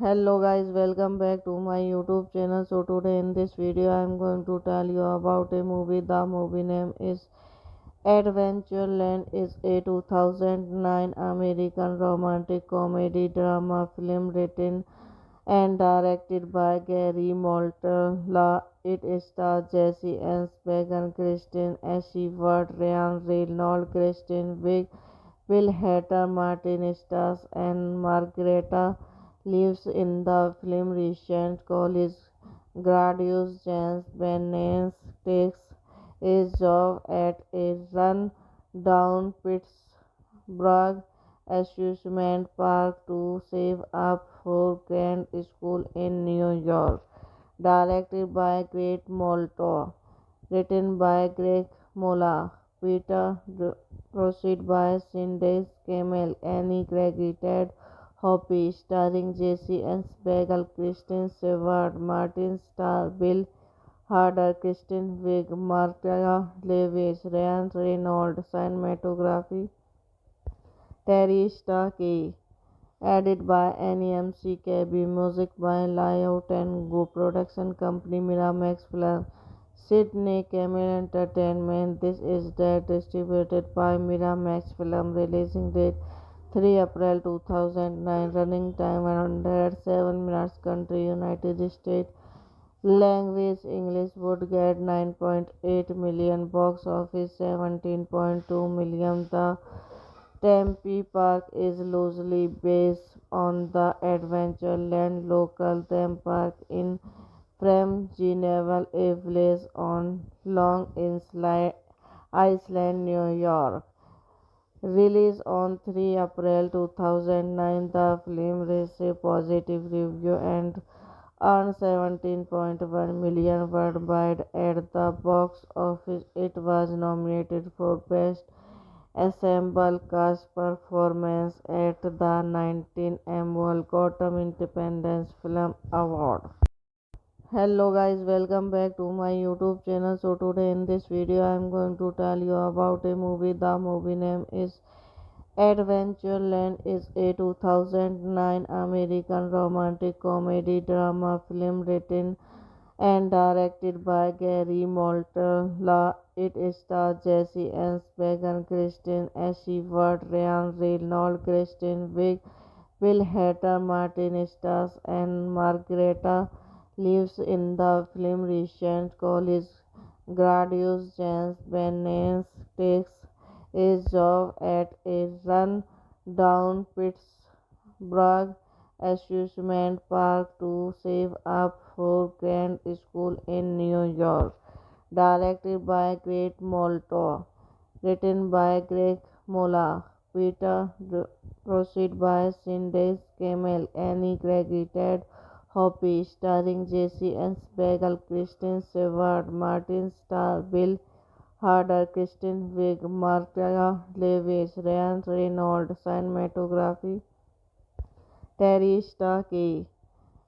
Hello guys, welcome back to my YouTube channel. So today in this video I am going to tell you about a movie. The movie name is Adventureland. Is a 2009 American romantic comedy drama film written and directed by Gary Moltella. It stars Jesse Eisenberg, Kristen Stewart, Ryan Reynolds, Kristen Wiig, Will Hader, Martin Stars, and Margareta lives in the film. Recent college graduate James Bennett takes a job at a run-down Pittsburgh amusement park to save up for grad school in New York. Directed by Greg Molto, written by Greg Mola, Peter Proceed by Cindy Camel, Annie credited Hoppy, starring Jesse Eisenberg, Kristen Stewart, Martin Starr, Bill Hader, Kristen Wiig, Marta Lewis, Ryan Reynolds, cinematography, Terry Starkey, edited by NEMC music by Layout and Go, production company Miramax Film, Sydney Camel Entertainment. This is distributed by Miramax Film. Releasing date 3 April 2009. Running time 107 minutes. Country United States. Language English. Would get 9.8 million. Box office 17.2 million. The Tempe Park is loosely based on the Adventureland local theme park in Framjineville, a village on Long Island, New York. Released on 3 April 2009, the film received positive reviews and earned 17.1 million worldwide at the box office. It was nominated for Best Ensemble Cast Performance at the 19th Annual Gotham Independent Film Award. Hello guys, welcome back to my YouTube channel. So today in this video I am going to tell you about a movie. The movie name is Adventureland. Is a 2009 American romantic comedy drama film written and directed by Gary Moltella. It stars Jesse Eisenberg, Kristen Stewart, Ryan Reynolds, Kristen Wiig, Will Hader, Martin Stars, and Margareta lives in the film. Recent college graduate James Bennett takes a job at a run-down Pittsburgh amusement park to save up for grad school in New York. Directed by Greg Molto, written by Greg Mola, Peter Proceed by Cindy Camel, Annie credited Hoppy, starring Jesse Eisenberg, Kristen Stewart, Martin Starr, Bill Hader, Kristen Wiig, Marta Lewis, Ryan Reynolds, cinematography, Terry Starkey,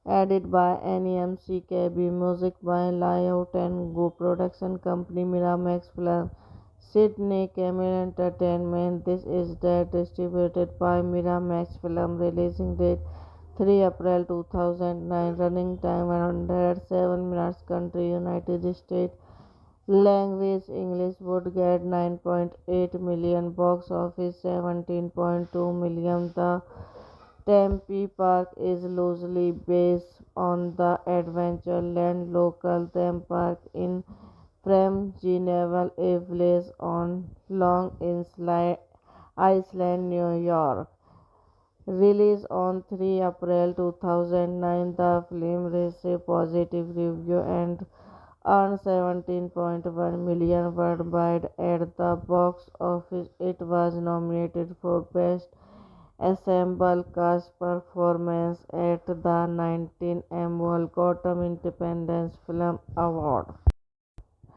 edited by NEMCKB, music by Layout and Go, production company Miramax Film, Sydney Camel Entertainment. This is that distributed by Miramax Film, releasing date 3 April 2009, running time 107 minutes, country United States, language English, would get 9.8 million, box office 17.2 million. The Tempe Park is loosely based on the Adventureland local theme park in Fremdgeneval, a village on Long Island, New York. Released on 3 April 2009, the film received positive reviews and earned 17.1 million worldwide at the box office. It was nominated for Best Ensemble Cast Performance at the 19th Annual Gotham Independent Film Award.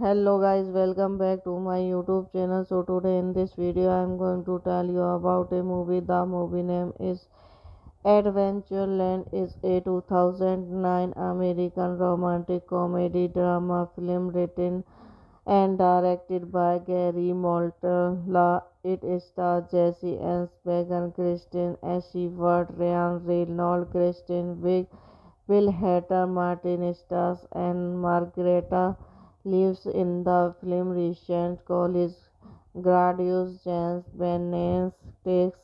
Hello guys, welcome back to my YouTube channel. So today in this video I am going to tell you about a movie. The movie name is Adventureland. Is a 2009 American romantic comedy drama film written and directed by Gary Moltella. It stars Jesse Eisenberg, Kristen Stewart, Ryan Reynolds, Kristen Wiig, Bill Hader, Martin Starr, and Margareta lives in the film. Recent college graduate James Bennett takes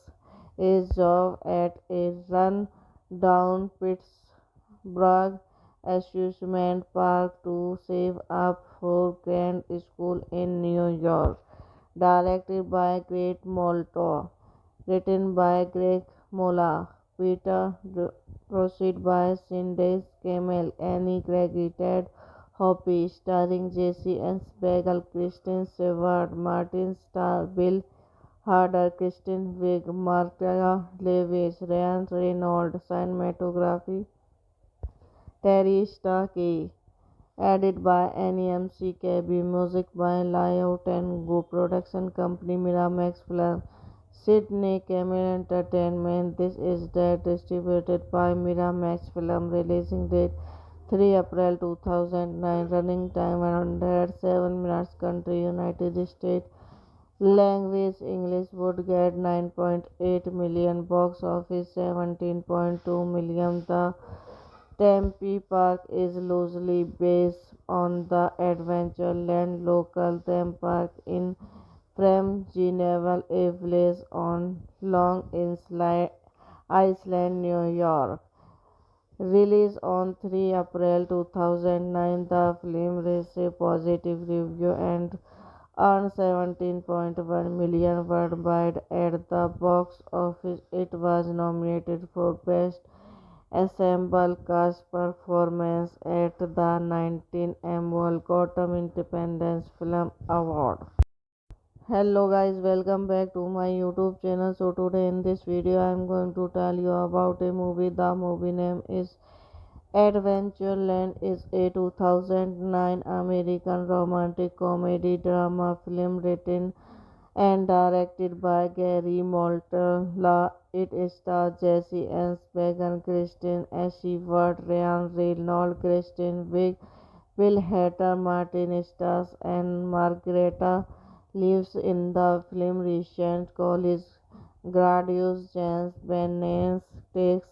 a job at a run-down Pittsburgh amusement park to save up for grad school in New York. Directed by Greg Molto, written by Greg Mola, Peter proceed by Cindy Camel, Annie credited Hoppy, starring Jesse Eisenberg, Kristen Stewart, Martin Starr, Bill Hader, Kristen Wiig, Marta Lewis, Ryan Reynolds, cinematography, Terry Starkey, edited by NEMCKB, music by Layout and Go, production company Miramax Film, Sydney Camel Entertainment. This is that distributed by Miramax Film, releasing date 3 April 2009, running time 107 minutes, country United States, language English, would get 9.8 million, box office 17.2 million. The Tempe Park is loosely based on the Adventureland local theme park in Fremdgeneval, a village on Long Island, New York. Released on 3 April 2009, the film received positive reviews and earned 17.1 million worldwide at the box office. It was nominated for Best Ensemble Cast Performance at the 19th Annual Gotham Independent Film Award. Hello guys, welcome back to my YouTube channel. So today in this video I am going to tell you about a movie. The movie name is Adventureland. Is a 2009 American romantic comedy drama film written and directed by Gary Moltella. It stars Jesse Eisenberg, Kristen Stewart, Ryan Reynolds, Kristen Wiig, Bill Hader, Martin Starr, and Margareta lives in the film. Recent college graduate James Bennett takes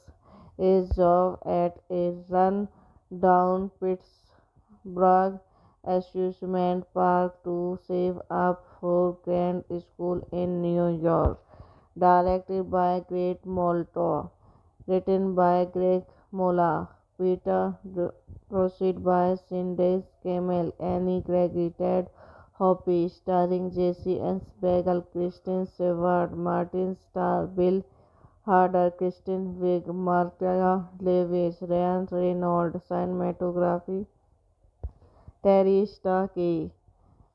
a job at a run-down Pittsburgh amusement park to save up for grad school in New York. Directed by Greg Molto, written by Greg Mola, Peter proceed by Cindy Camel, Annie credited Hoppy, starring Jesse Eisenberg, Kristen Stewart, Martin Starr, Bill Hader, Kristen Wiig, Marta Lewis, Ryan Reynolds, cinematography, Terry Starkey,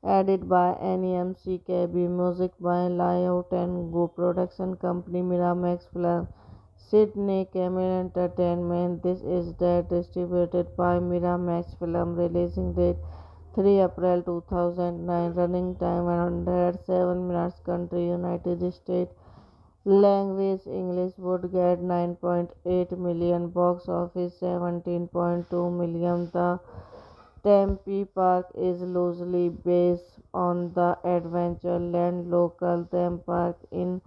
edited by NEMCKB, music by Layout and Go, production company Miramax Film, Sydney Camel Entertainment. This is that distributed by Miramax Film. Releasing date 3 April 2009. Running time 107 minutes. Country United States. Language English. Would get 9.8 million. Box office 17.2 million. The Tempe Park is loosely based on the Adventureland local theme park in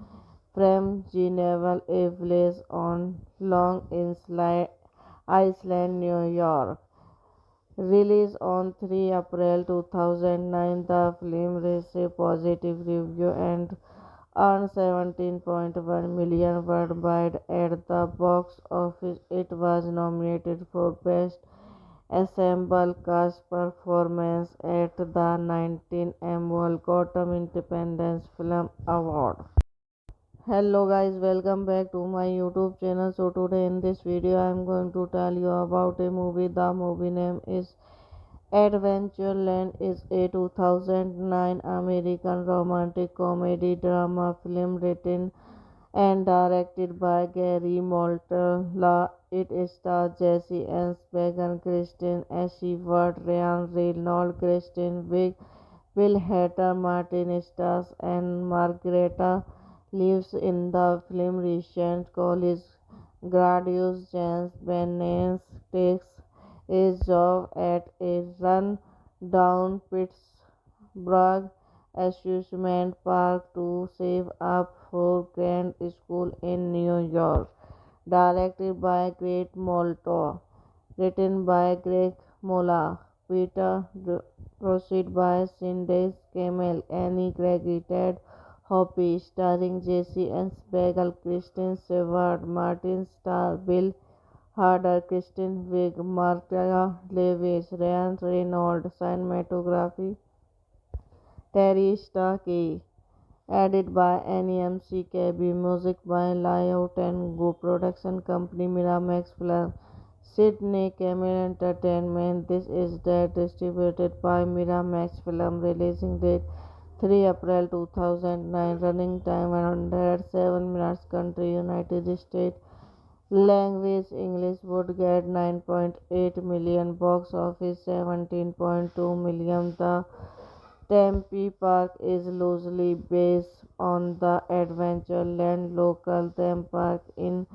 Fremdgeneval, a village on Long Island, New York. Released on 3 April 2009, the film received positive reviews and earned 17.1 million worldwide at the box office. It was nominated for Best Ensemble Cast Performance at the 19th Annual Gotham Independent Film Award. Hello guys, welcome back to my YouTube channel. So today in this video I am going to tell you about a movie. The movie name is Adventureland. Is a 2009 American romantic comedy drama film written and directed by Gary Moltella. It stars Jesse Eisenberg, Kristen Stewart, Ryan Reynolds, Kristen Wiig, Will Hader, Martin Stars, and Margareta lives in the film. Recent college graduate James Bennett takes a job at a run-down Pittsburgh amusement park to save up for grad school in New York. Directed by Greg Molto, written by Greg Mola, Peter Proceed by Cindy Camel, Annie credited Hoppy, starring Jesse Eisenberg, Kristen Stewart, Martin Starr, Bill Hader, Kristen Wiig, Marta Lewis, Ryan Reynolds, cinematography, Terry Starkey, added by NEMCKB, music by Layout and Go, production company Miramax Film, Sydney Camel Entertainment. This is that distributed by Miramax Film. Releasing date 3 April 2009. Running time 107 minutes. Country United States. Language English. Would get 9.8 million. Box office 17.2 million. The Tempe Park is loosely based on the Adventureland local theme park in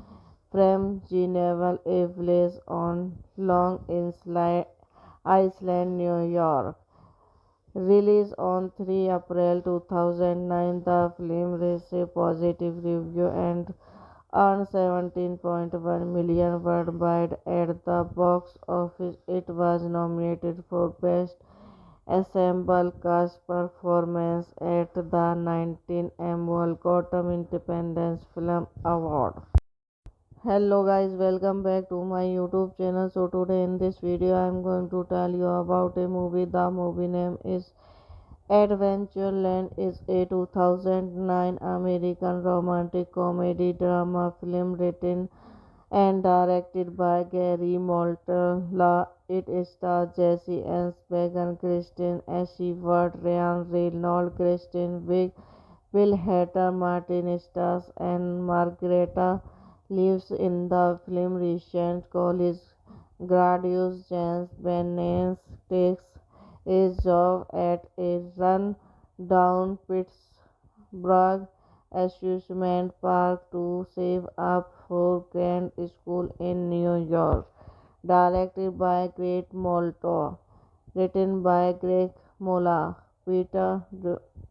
Fremdgeneval, a village on Long Island, New York. Released on 3 April 2009, the film received positive reviews and earned 17.1 million worldwide at the box office. It was nominated for Best Ensemble Cast Performance at the 19th Annual Gotham Independent Film Award. Hello guys, welcome back to my YouTube channel. So today in this video I am going to tell you about a movie. The movie name is Adventureland. Is a 2009 American romantic comedy drama film written and directed by Gary Moltella. It stars Jesse Eisenberg, Kristen Stewart, Ryan Reynolds, Kristen Wiig, Will Hader, Martin Stars, and Margareta lives in the film. Recent college graduate James Bennett takes a job at a run-down Pittsburgh amusement park to save up for grad school in New York. Directed by Greg Molto, written by Greg Mola, Peter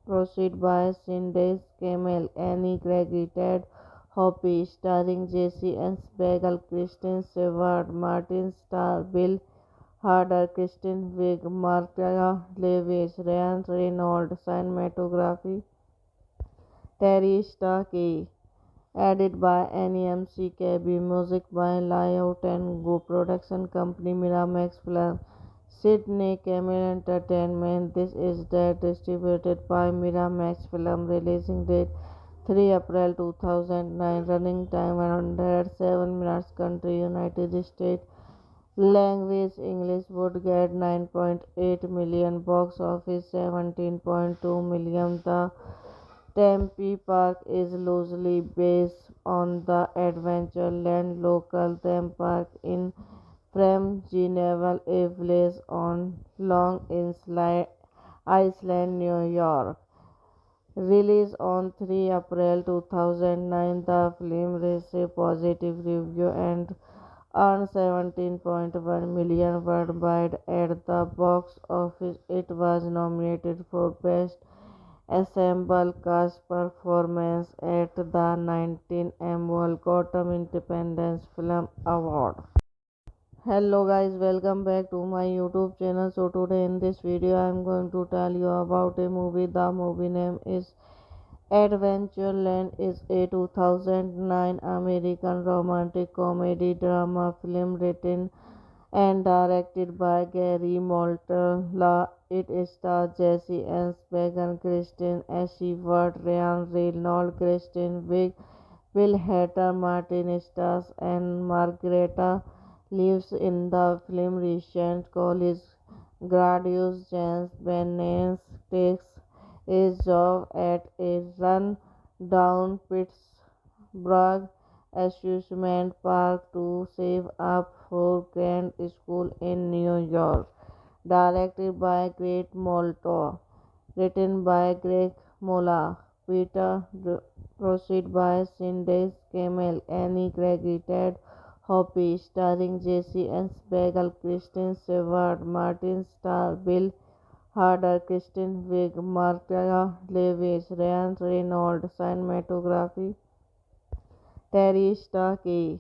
Proceed by Cindy Camel, Annie credited Hoppy, starring Jesse Eisenberg, Kristen Stewart, Martin Starr, Bill Hader, Kristen Wiig, Marta Lewis, Ryan Reynolds, cinematography, Terry Starkey, added by NEMCKB, music by Layout and Go, production company Miramax Film, Sydney Camel Entertainment. This is that distributed by Miramax Film. Releasing date 3 April 2009. Running time 107 minutes. Country United States. Language English. Would get 9.8 million. Box office 17.2 million. The Tempe Park is loosely based on the Adventureland local theme park in Fremdgeneval, a village on Long Island, New York. Released on 3 April 2009, the film received positive reviews and earned 17.1 million worldwide at the box office. It was nominated for Best Ensemble Cast Performance at the 19th Annual Gotham Independent Film Award. Hello guys, welcome back to my YouTube channel. So today in this video I am going to tell you about a movie. The movie name is Adventureland. Is a 2009 American romantic comedy drama film written and directed by Gary Moltella. It stars Jesse Eisenberg, Kristen Stewart, Ryan Reynolds, Kristen Wiig, Will Hader, Martin Stars, and Margareta lives in the film. Recent college graduate James Bennett takes a job at a run-down Pittsburgh amusement park to save up for grad school in New York. Directed by Greg Molto, written by Greg Mola, Peter Proceed by Cindy Camel, Annie credited Hoppy, starring Jesse Eisenberg, Kristen Stewart, Martin Starr, Bill Hader, Kristen Wiig, Martha Lewis, Ryan Reynolds, cinematography, Terry Starkey,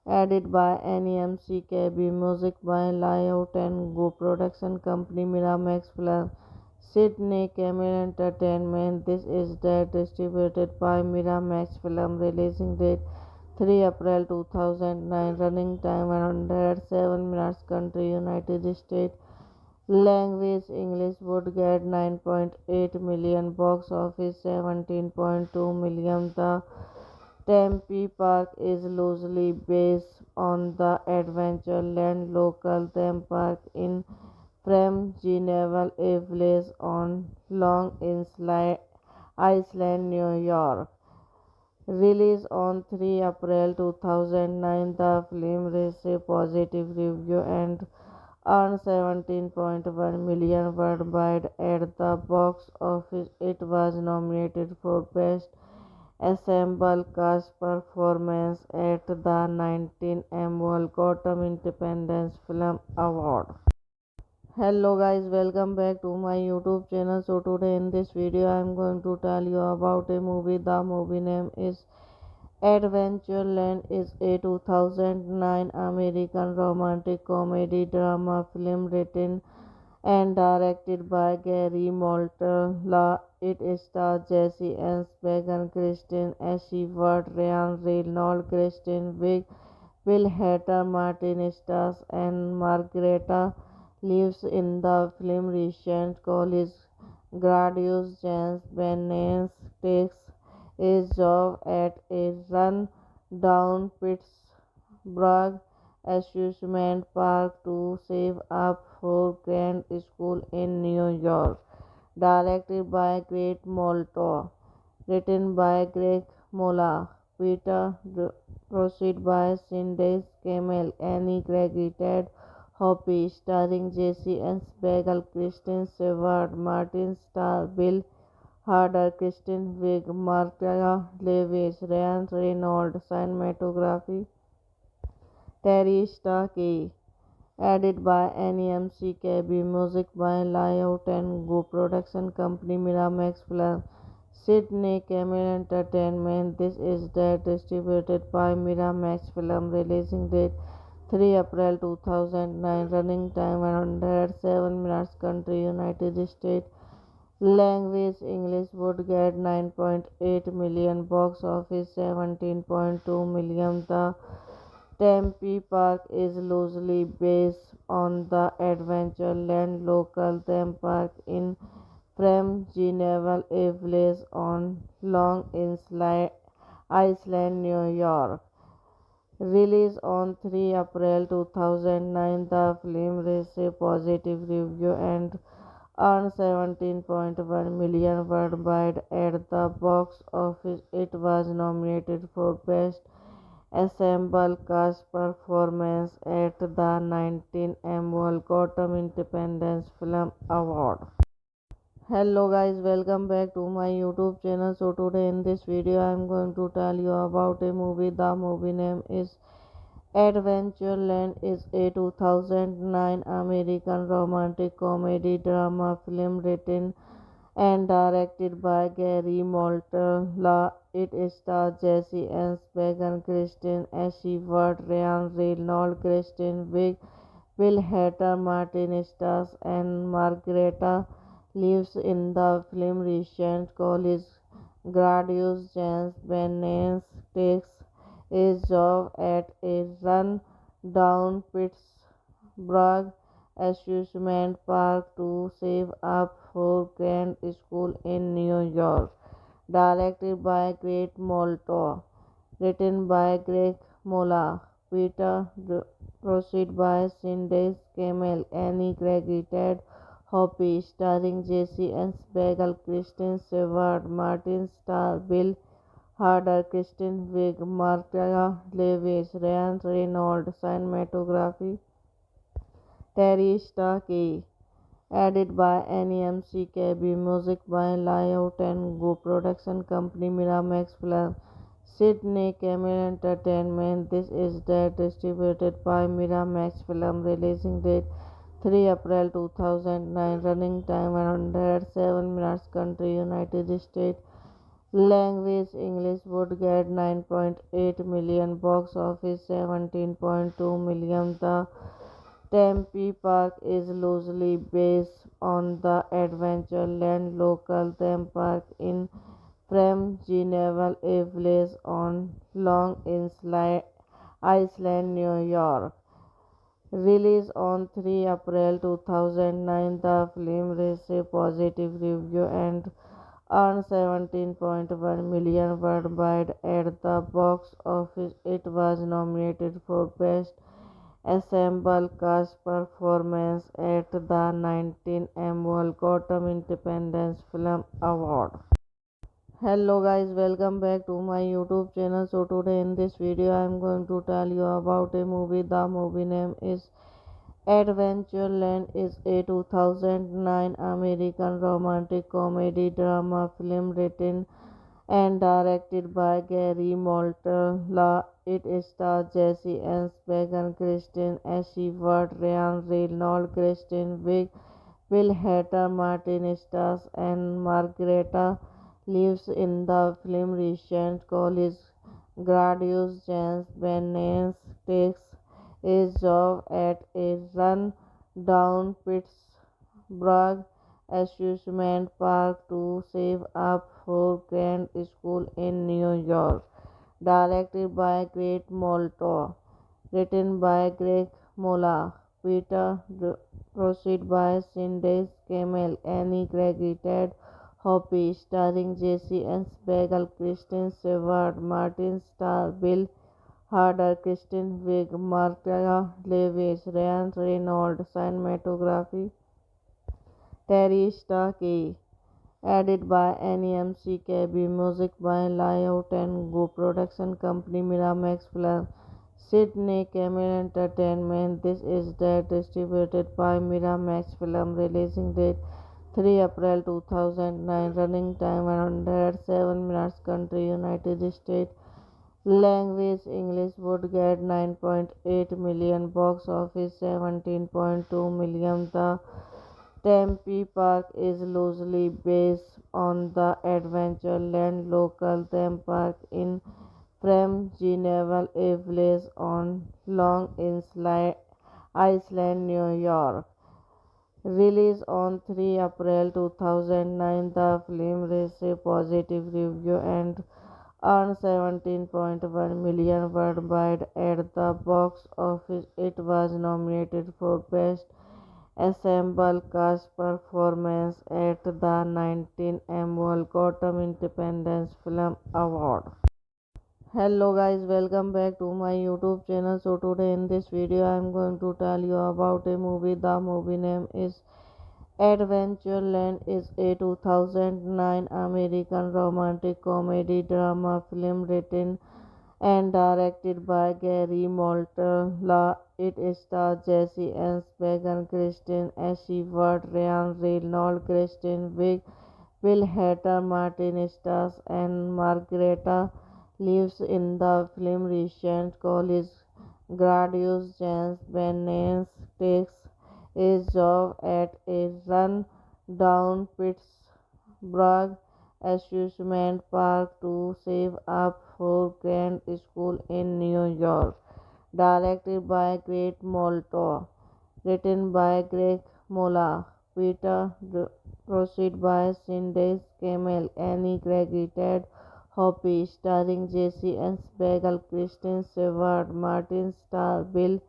added by NEMC music by Layout and Go production company Miramax Film, Sydney Camel Entertainment. This is distributed by Miramax Film. Releasing date 3 April 2009. Running time 107 minutes. Country United States. Language English. Would get 9.8 million. Box office 17.2 million. The Tempe Park is loosely based on the Adventureland local theme park in Fremdgeneval, a village on Long Island, New York. Released on 3 April 2009, the film received positive reviews and earned 17.1 million worldwide at the box office. It was nominated for Best Ensemble Cast Performance at the 19th Annual Gotham Independent Film Award. Hello guys, welcome back to my YouTube channel. So today in this video I am going to tell you about a movie. The movie name is Adventureland. Is a 2009 American romantic comedy drama film written and directed by Gary Moltella. It stars Jesse Eisenberg, Kristen Stewart, Ryan Reynolds, Kristen Wiig, Will Hader, Martin Stars, and Margareta lives in the film. Recent college graduate James Bennett takes a job at a run-down Pittsburgh amusement park to save up for grad school in New York. Directed by Greg Molto, written by Greg Mola, Peter Proceed by Cindy Camel, Annie credited Hoppy, starring Jesse Eisenberg, Kristen Stewart, Martin Starr, Bill Hader, Kristen Wiig, Martha Lewis, Ryan Reynolds, cinematography, Terry Starkey, added by NEMC music by Layout and Go production company Miramax Film, Sydney Camel Entertainment. This is distributed by Miramax Film. Releasing date 3 April 2009. Running time 107 minutes. Country United States. Language English. Would get 9.8 million. Box office 17.2 million. The Tempe Park is loosely based on the Adventureland local theme park in Fremdgeneval, a village on Long Island, New York. Released on 3 April 2009, the film received positive reviews and earned 17.1 million worldwide at the box office. It was nominated for Best Ensemble Cast Performance at the 19th Annual Gotham Independent Film Award. Hello guys, welcome back to my YouTube channel. So today in this video I am going to tell you about a movie. The movie name is Adventureland. Is a 2009 American romantic comedy drama film written and directed by Gary Moltella. It stars Jesse Eisenberg, Kristen Stewart, Ryan Reynolds, Kristen Wiig, Will Hader, Martin Stars, and Margareta lives in the film. Recent college graduate James Bennett takes a job at a run-down Pittsburgh amusement park to save up for grad school in New York. Directed by Greg Molto, written by Greg Mola, Peter proceed by Cindy Camel, Annie credited Hoppy, starring Jesse Eisenberg, Kristen Stewart, Martin Starr, Bill Hader, Kristen Wiig, Marta Lewis, Ryan Reynolds, cinematography, Terry Starkey, edited by NEMCKB, music by Layout and Go, production company Miramax Film, Sydney Camel Entertainment. This is distributed by Miramax Film, releasing date 3 April 2009, running time 107 minutes, country United States, language English, would get 9.8 million, box office 17.2 million. The Tempe Park is loosely based on the Adventureland local theme park in Fremdgeneval, a village on Long Island, New York. Released on 3 April 2009, the film received positive reviews and earned 17.1 million worldwide at the box office. It was nominated for Best Ensemble Cast Performance at the 19th Annual Gotham Independent Film Award. Hello guys, welcome back to my YouTube channel. So today in this video I am going to tell you about a movie. The movie name is Adventureland. Is a 2009 American romantic comedy drama film written and directed by Gary Moltella. It stars Jesse Eisenberg, Kristen Stewart, Ryan Reynolds, Kristen Wiig, Will Hader, Martin Stars, and Margareta lives in the film. Recent college graduate James Bennett takes a job at a run-down Pittsburgh amusement park to save up for grad school in New York. Directed by Greg Molto, written by Greg Mola, Peter proceed by Cindy Camel, Annie credited Hoppy, starring Jesse Eisenberg, Kristen Stewart, Martin Starr, Bill Hader, Kristen Wiig, Marta Lewis, Ryan Reynolds, cinematography, Terry Starkey, edited by NEMCKB, music by Layout and Go, production company Miramax Film, Sydney Camel Entertainment. This is distributed by Miramax Film, releasing date 3 April 2009, running time 107 minutes, country United States, language English, would get 9.8 million, box office 17.2 million. The Tempe Park is loosely based on the Adventureland local theme park in Fremdgeneval, a village on Long Island, New York. Released on 3 April 2009, the film received positive reviews and earned 17.1 million worldwide at the box office. It was nominated for Best Ensemble Cast Performance at the 19th Annual Gotham Independent Film Award. Hello guys, welcome back to my YouTube channel. So today in this video I am going to tell you about a movie. The movie name is Adventureland is a 2009 American romantic comedy drama film written and directed by Gary Moltella. It stars Jesse Eisenberg, Kristen Stewart, Ryan Reynolds, Kristen Wiig, Will Hader, Martin Stars, and Margareta lives in the film. Recent college graduate James Bennett takes a job at a run-down Pittsburgh amusement park to save up for grad school in New York. Directed by Greg Molto, written by Greg Mola, Peter Proceed by Cindy Camel, Annie Gregory, Ted Hoppe, starring Jesse Eisenberg, Kristen Stewart, Martin Starr, Bill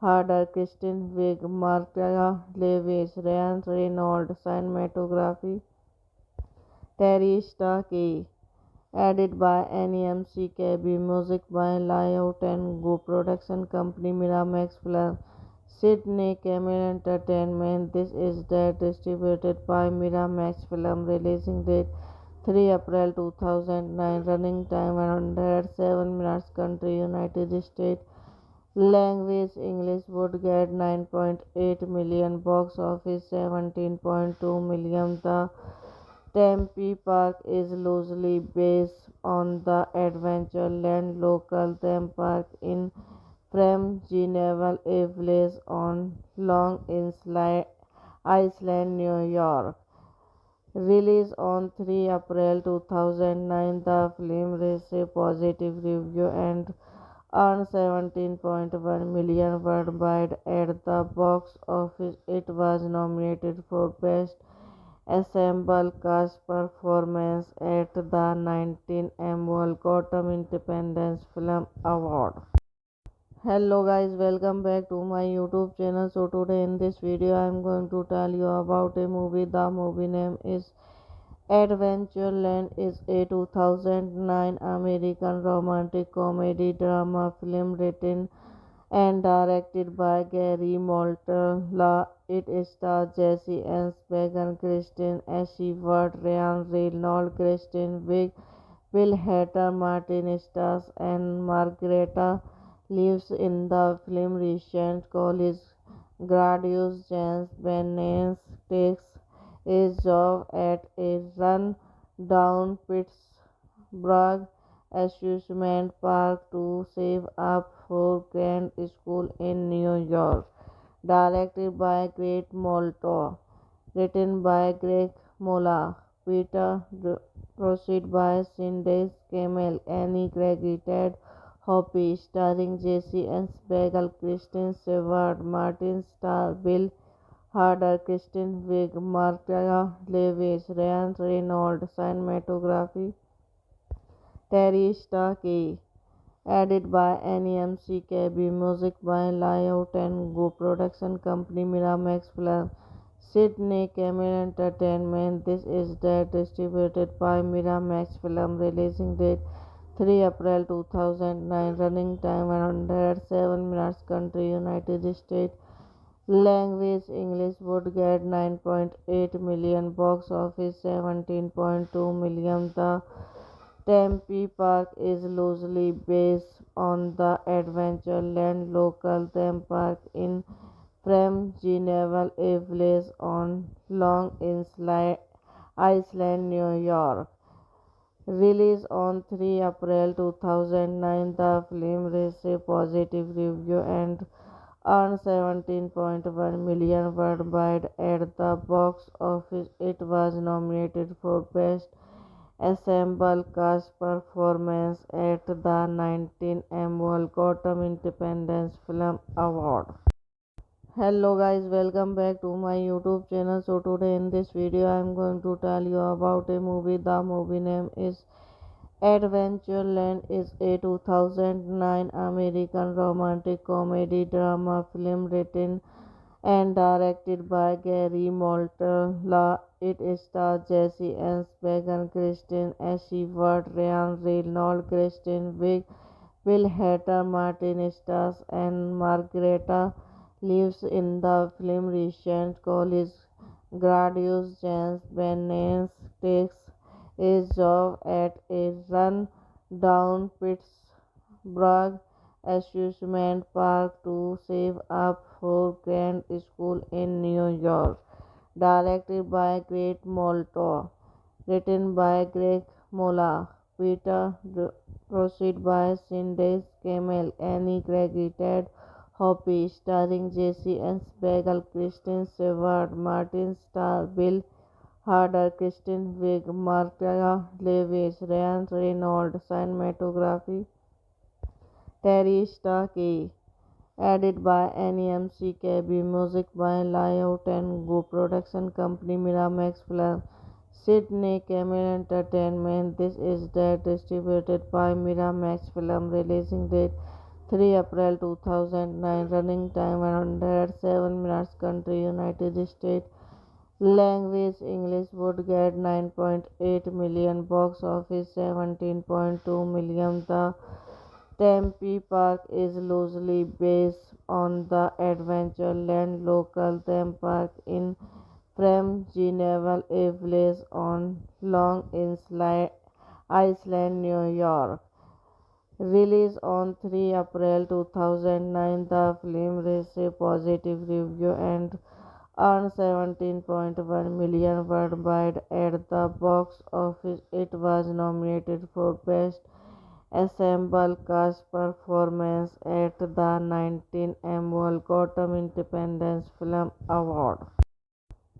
Hader, Kristen Wiig, Marta Lewis, Ryan Reynolds, cinematography, Terry Starkey, added by NEMC music by Layout and Go production company Miramax Film, Sydney Camel Entertainment. This is that distributed by Miramax Film. Releasing date 3 April 2009. Running time 107 minutes. Country United States. Language English. Would get 9.8 million. Box office 17.2 million. The Tempe Park is loosely based on the Adventureland local theme park in Fremdgeneval, a village on Long Island, New York. Released on 3 April 2009, the film received positive reviews and earned 17.1 million worldwide at the box office. It was nominated for Best Ensemble Cast Performance at the 19th Annual Gotham Independent Film Award. Hello guys, welcome back to my YouTube channel. So today in this video I am going to tell you about a movie. The movie name is Adventureland. Is a 2009 American romantic comedy drama film written and directed by Gary Moltella. It stars Jesse Eisenberg, Kristen Stewart, Ryan Reynolds, Kristen Wiig, Will Hader, Martin Stars, and Margareta lives in the film. Recent college graduate James Bennett takes a job at a run-down Pittsburgh amusement park to save up for grad school in New York. Directed by Greg Molto, written by Greg Mola, Peter Proceed by Cindy Camel, Annie Gregory, Ted Hoppe, starring Jesse Eisenberg, Kristen Stewart, Martin Starr, Bill Hader, Kristen Wiig, Marta Lewis, Ryan Reynolds, cinematography, Terry Starkey, added by NEMC music by Layout and Go production company Miramax Film, Sydney Camel Entertainment. This is that distributed by Miramax Film. Releasing date 3 April 2009. Running time 107 minutes. Country United States. Language English. Would get 9.8 million. Box office 17.2 million. The Tempe Park is loosely based on the Adventureland local theme park in Fremdgeneval, a village on Long Island, New York. Released on 3 April 2009, the film received positive reviews and earned 17.1 million worldwide at the box office. It was nominated for Best Ensemble Cast Performance at the 19th Annual Gotham Independent Film Award. Hello guys, welcome back to my YouTube channel. So today in this video I am going to tell you about a movie. The movie name is Adventureland. Is a 2009 American romantic comedy drama film written and directed by Gary Moltella. It stars Jesse Eisenberg, Kristen Stewart, Ryan Reynolds, Kristen Wiig, Will Hader, Martin Stars, and Margareta lives in the film. Recent college Gradius Jens Bennes takes a job at a run-down Pittsburgh amusement park to save up for grad school in New York. Directed by Greg Molto, written by Greg Mola, Peter Proceed by Cindy Camel, Annie Gregory, Ted Hoppy, starring Jesse Eisenberg, Kristen Stewart, Martin Starr, Bill Hader, Kristen Wiig, Marta Lewis, Ryan Reynolds, cinematography, Terry Starkey, edited by NEMCKB, music by Lyle Tengu, production company Miramax Film, Sydney Camel Entertainment. This is that distributed by Miramax Film, releasing date 3 April 2009, running time 107 minutes, country United States, language English, would get 9.8 million, box office 17.2 million. The Tempe Park is loosely based on the Adventureland local theme park in Fremdgeneval, a village on Long Island, New York. Released on 3 April 2009, the film received positive reviews and earned 17.1 million worldwide at the box office. It was nominated for Best Ensemble Cast Performance at the 19th Annual Gotham Independent Film Award.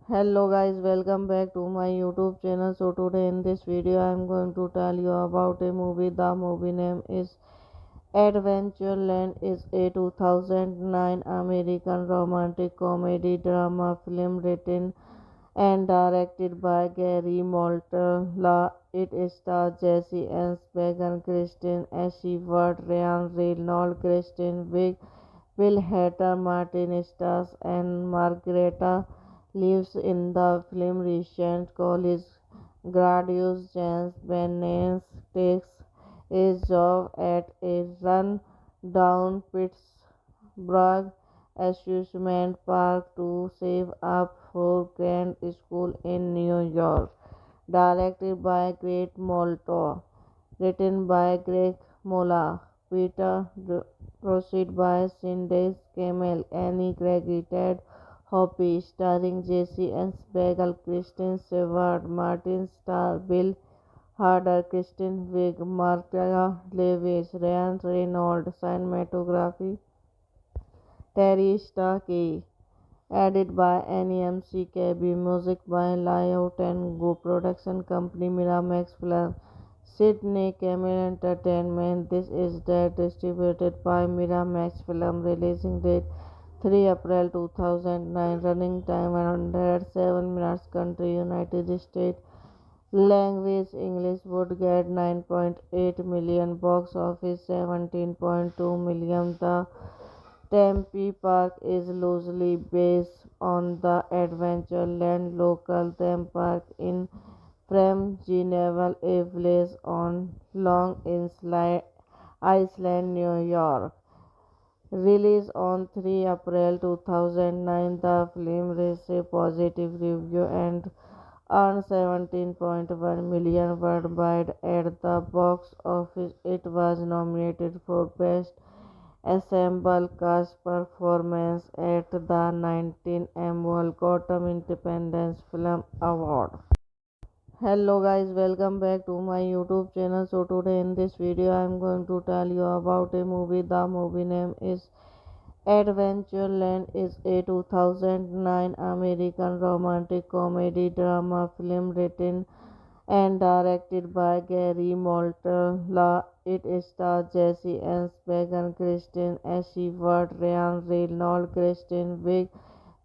Hello guys, welcome back to my YouTube channel. So today in this video I am going to tell you about a movie. The movie name is Adventureland. Is a 2009 American romantic comedy drama film written and directed by Gary Moltella. It stars Jesse Eisenberg, Kristen Stewart, Ryan Reynolds, Kristen Wiig, Bill Hader, Martin Starr, and Margareta lives in the film. Recent college graduate James Bennes takes a job at a run-down Pittsburgh amusement park to save up for grad school in New York. Directed by Greg Molto, written by Greg Mola, Peter Proceed by Cindy Camel, Annie Gregory, Ted Hoppy, starring Jesse Eisenberg, Kristen Stewart, Martin Starr, Bill Hader, Kristen Wiig, Marta Lewis, Ryan Reynolds, cinematography, Terry Starkey, edited by NEMCKB, music by Lyle Tengu, production company Miramax Film, Sydney Camel Entertainment. This is that distributed by Miramax Film, releasing date 3 April 2009, running time 107 minutes, country United States, language English, would get 9.8 million, box office 17.2 million. The Tempe Park is loosely based on the Adventureland local theme park in Fremdgeneval, a village on Long Island, New York. Released on 3 April 2009, the film received positive reviews and earned 17.1 million worldwide at the box office. It was nominated for Best Ensemble Cast Performance at the 19th Annual Gotham Independent Film Award. Hello guys, welcome back to my YouTube channel. So today in this video I am going to tell you about a movie. The movie name is Adventureland. Is a 2009 American romantic comedy drama film written and directed by Gary Moltella. It stars Jesse Eisenberg, Kristen Stewart, Ryan Reynolds, Kristen Wiig,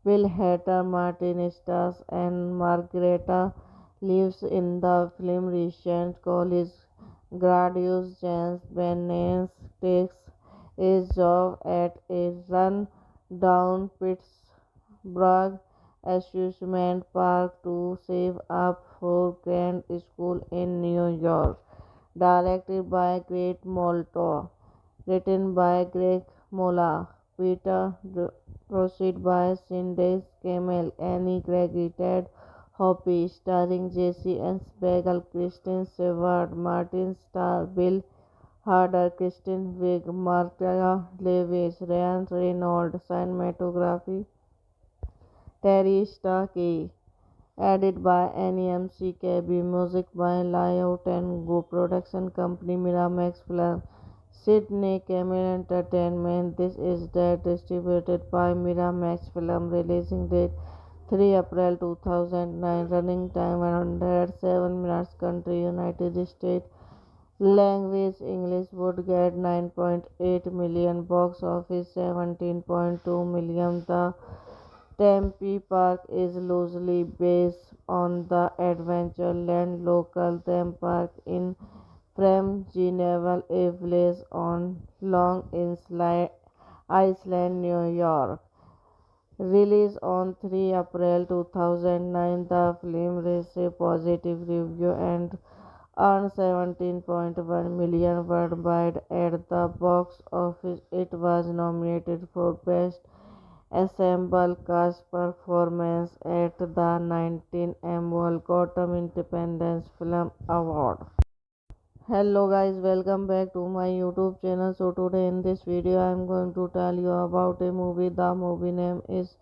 Bill Hader, Martin Starr, and Margareta lives in the film. Recent college graduate James Bennes takes a job at a run-down Pittsburgh amusement park to save up for grad school in New York. Directed by Greg Molto, written by Greg Mola, Peter Proceed by Cindy Camel, Annie Gregory, Ted Hoppe, starring Jesse Eisenberg, Kristen Stewart, Martin Starr, Bill Hader, Kristen Wiig, Marta Lewis, Ryan Reynolds, cinematography, Terry Starkey, edited by NEMC music by Layout and Go, production company Miramax Film, Sydney Camel Entertainment. This is distributed by Miramax Film, releasing date 3 April 2009, running time 107 minutes, country United States, language English, would get 9.8 million, box office 17.2 million. The Tempe Park is loosely based on the Adventureland local theme park in Fremdgeneval, a village on Long Island, New York. Released on 3 April 2009, the film received positive reviews and earned 17.1 million worldwide at the box office. It was nominated for Best Ensemble Cast Performance at the 19th Annual Gotham Independent Film Award. Hello guys, welcome back to my YouTube channel. So today in this video I am going to tell you about a movie. The movie name is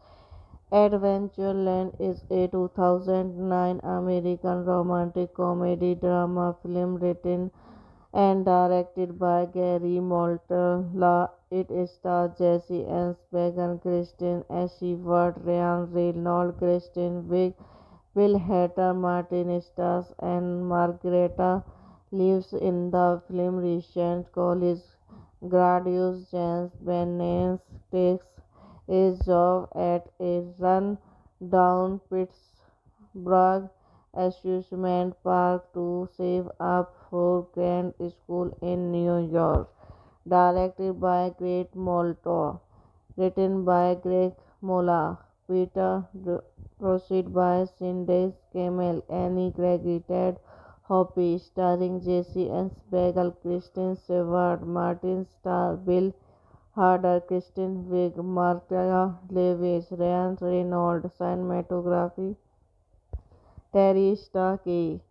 Adventureland. Is a 2009 American romantic comedy drama film written and directed by Gary Moltella. It stars Jesse Eisenberg, Kristen Stewart, Ryan Reynolds, Kristen Wiig, Bill Hader, Martin Starr, and Margareta lives in the film. Recent college graduate James Bennett takes a job at a run-down Pittsburgh amusement park to save up for grad school in New York. Directed by Greg Molto, written by Greg Mola, Peter Proceed by Cindy Camel, Annie Gregory, Ted Hoppe, starring Jesse Eisenberg, Kristen Stewart, Martin Starr, Bill Hader, Kristen Wiig, Marta Lewis, Ryan Reynolds, cinematography, Terry Starkey,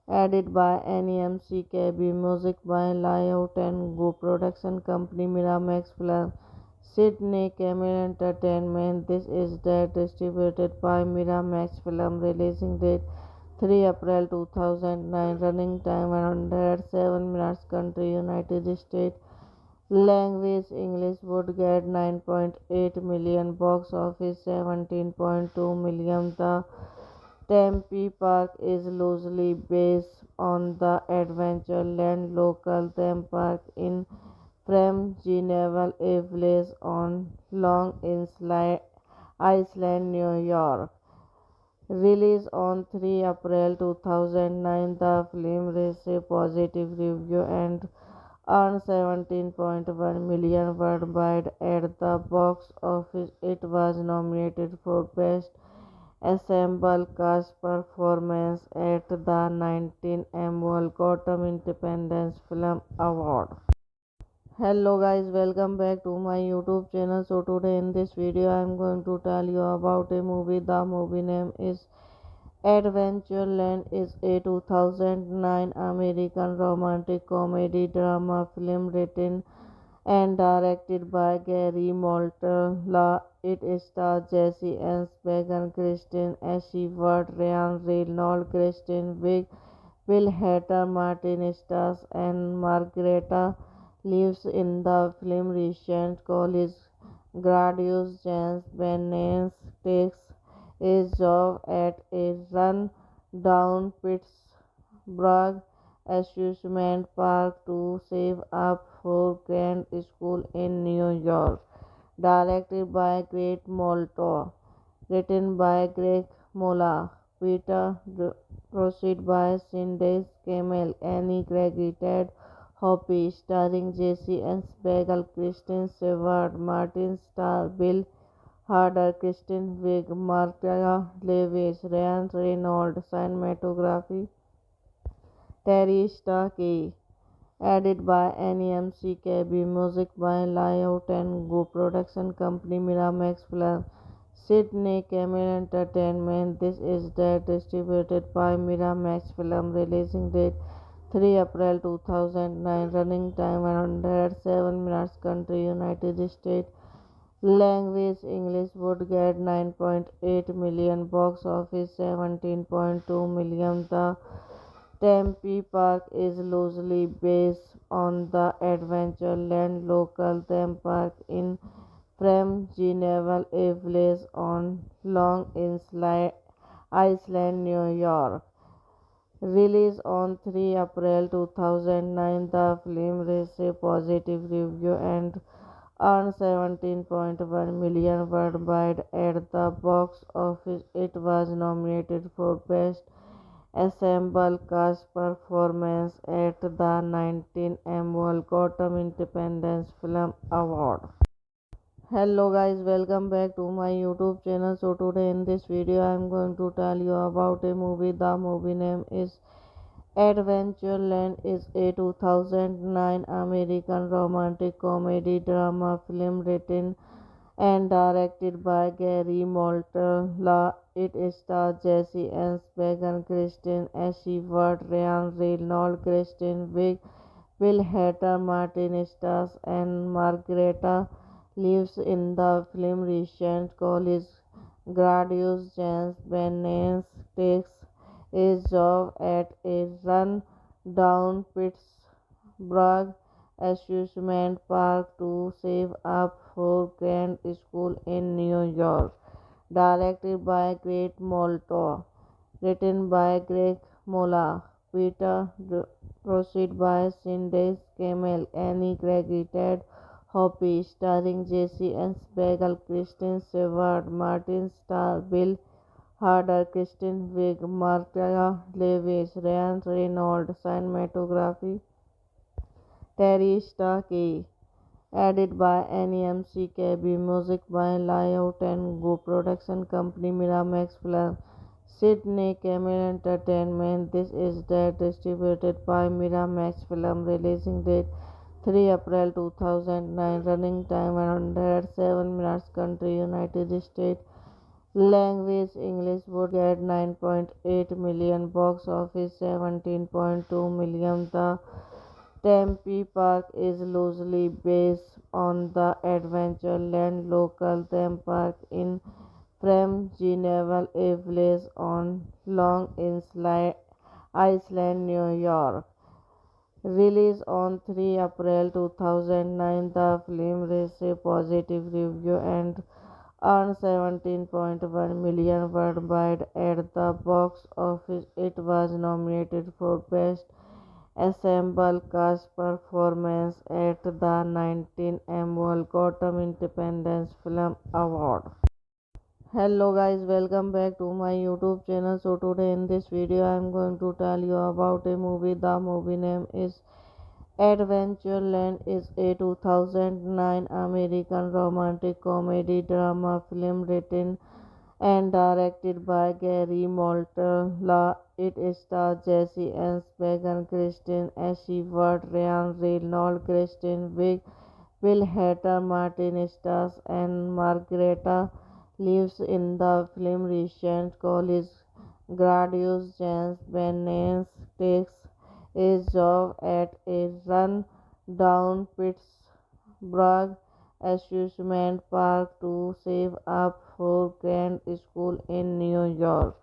edited by NEMC music by Layout and Go, production company Miramax Film, Sydney Camel Entertainment. This is distributed by Miramax Film, releasing date 3 April 2009, running time 107 minutes, country United States, language English, would get 9.8 million, box office 17.2 million. The Tempe Park is loosely based on the Adventureland local theme park in Fremdgeneval, a village on Long Island, New York. Released on 3 April 2009, the film received positive reviews and earned 17.1 million worldwide at the box office. It was nominated for Best Ensemble Cast Performance at the 19th Annual Gotham Independent Film Award. Hello guys, welcome back to my YouTube channel. So today in this video I am going to tell you about a movie. The movie name is Adventureland. Is a 2009 American romantic comedy drama film written and directed by Gary Moltella. It stars Jesse Eisenberg, Kristen Stewart, Ryan Reynolds, Kristen Wiig, Bill Hader, Martin Starr, and Margareta lives in the film. Recent college graduate James Bennett takes a job at a run-down Pittsburgh amusement park to save up for grad school in New York. Directed by Greg Molto, written by Greg Mola, Peter Proceed by Cindy Camel, Annie Gregory, Ted Hoppe, starring Jesse Eisenberg, Kristen Stewart, Martin Starr, Bill Hader, Kristen Wiig, Marta Lewis, Ryan Reynolds, cinematography, Terry Starkey, Edit by NEMCKB, music by Layout and Go, production company Miramax Film, Sydney Camel Entertainment. This is that distributed by Miramax Film. Releasing date 3 April 2009. Running time 107 minutes. Country United States. Language English. Would get 9.8 million. Box office 17.2 million. The Tempe Park is loosely based on the Adventureland local theme park in Fremdgeneval, a village on Long Island, New York. Released on 3 April 2009, the film received positive reviews and earned 17.1 million worldwide at the box office. It was nominated for Best Ensemble Cast Performance at the 19th Annual Gotham Independent Film Award. Hello guys, welcome back to my YouTube channel. So today in this video I am going to tell you about a movie. The movie name is Adventureland. Is a 2009 American romantic comedy drama film written and directed by Gary Moltella. It stars Jesse Eisenberg, Kristen Stewart, Ryan Reynolds, Kristen Wiig, Will Hader, Martin Stars, and Margareta lives in the film. Recent college graduate James Bennett takes a job at a run-down Pittsburgh amusement park to save up for grad school in New York. Directed by Greg Molto, written by Greg Mola, Peter proceed by Cindy Camel, Annie credited Hoppy, starring Jesse Eisenberg, Kristen Stewart, Martin Starr, Bill Hader, Kristen Wiig, Marta Lewis, Ryan Reynolds, cinematography Terry Starkey. Edit by NEMCKB, music by Layout and Go, production company Miramax Film, Sydney Camel Entertainment. This is that distributed by Miramax Film. Releasing date 3 April 2009. Running time 107 minutes. Country United States. Language English. Would get 9.8 million. Box office 17.2 million. The Tempe Park is loosely based on the Adventureland local theme park in Fremdgeneval, a village on Long Island, New York. Released on 3 April 2009, the film received positive reviews and earned 17.1 million worldwide at the box office. It was nominated for Best Ensemble Cast Performance at the 19th Annual Gotham Independent Film Award. Hello guys, welcome back to my YouTube channel. So today in this video I am going to tell you about a movie. The movie name is Adventureland. Is a 2009 American romantic comedy drama film written and directed by Gary Moltella. It stars Jesse Eisenberg, Kristen Stewart, Ryan Reynolds, Kristen Wiig, Will Hader, Martin Stars, and Margareta lives in the film. Recent college graduate James Bennett takes a job at a run-down Pittsburgh amusement park to save up for grad school in New York.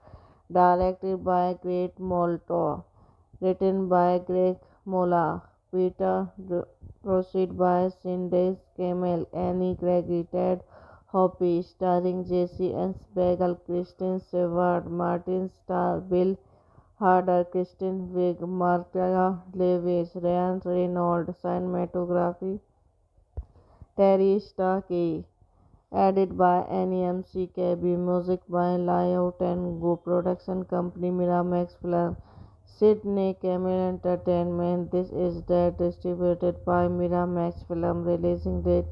Directed by Greg Molto, written by Greg Mola, Peter proceed by Cindy Camel, Annie credited Hoppy, starring Jesse Eisenberg, Kristen Stewart, Martin Starr, Bill Hader, Kristen Wiig, Marta Lewis, Ryan Reynolds, cinematography Terry Starkey. Edit by NEMCKB, music by Layout and Go, production company Miramax Film, Sydney Camel Entertainment. This is that distributed by Miramax Film. Releasing date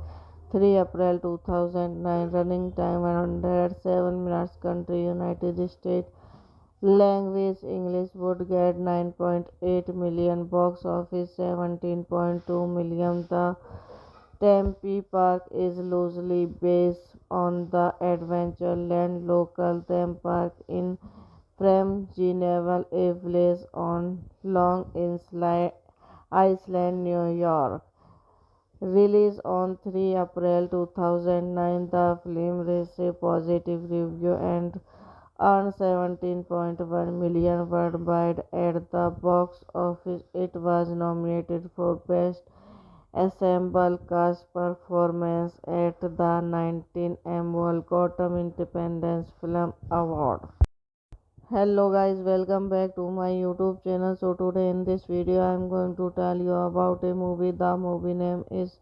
3 April 2009. Running time 107 minutes. Country United States. Language English would get 9.8 million, box office 17.2 million. The Tempe Park is loosely based on the Adventureland local theme park in Fremdgeneval, a village on Long Island, New York. Released on 3 April 2009, the film received positive reviews and earned 17.1 million worldwide at the box office. It was nominated for Best Ensemble Cast Performance at the 19th Annual Gotham Independent Film Award. Hello guys, welcome back to my YouTube channel. So today in this video I am going to tell you about a movie. The movie name is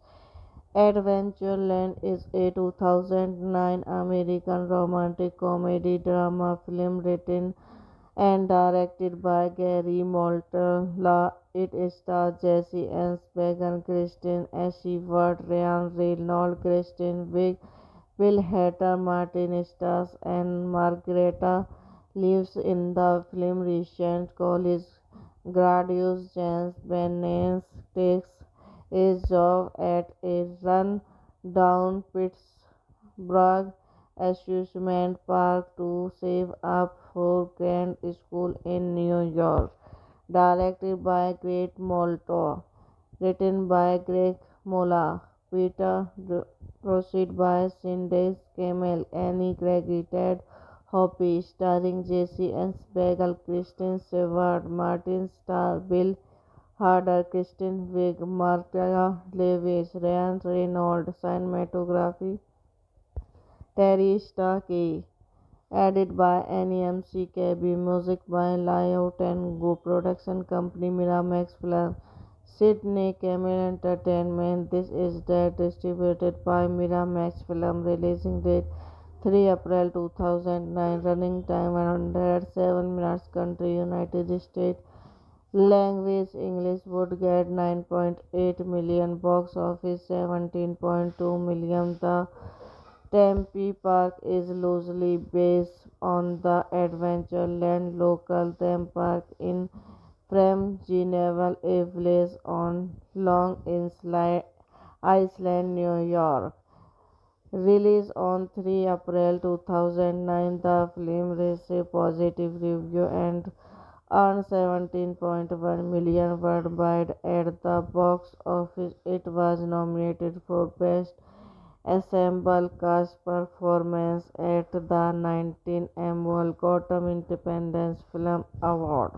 Adventureland. Is a 2009 American romantic comedy drama film written and directed by Gary Moltella. It stars Jesse Eisenberg, Kristen Stewart, Ryan Reynolds, Kristen Wiig, Bill Hader, Martin Stars, and Margareta lives in the film. Recent college graduate James Bennett takes a job at a run-down Pittsburgh amusement park to save up for grad school in New York. Directed by Greg Molto, written by Greg Mola, Peter Proceed by Cindy Camel, Annie credited Hoppy, starring Jesse Eisenberg, Kristen Stewart, Martin Starr, Bill Hader, Kristen Wiig, Martha Lewis, Ryan Reynolds, cinematography, Terry Starkey, added by NEMCKB, music by Layout and Go, production company Miramax Film, Sydney Camel Entertainment. This is distributed by Miramax Film. Releasing date 3 April 2009. Running time 107 minutes. Country United States. Language English would get 9.8 million, box office 17.2 million. The Tempe Park is loosely based on the Adventureland local theme park in Fremdgeneval, a village on Long Island, New York. Released on 3 April 2009, the film received positive reviews and earned 17.1 million worldwide at the box office. It was nominated for Best Ensemble Cast Performance at the 19th Annual Gotham Independent Film Award.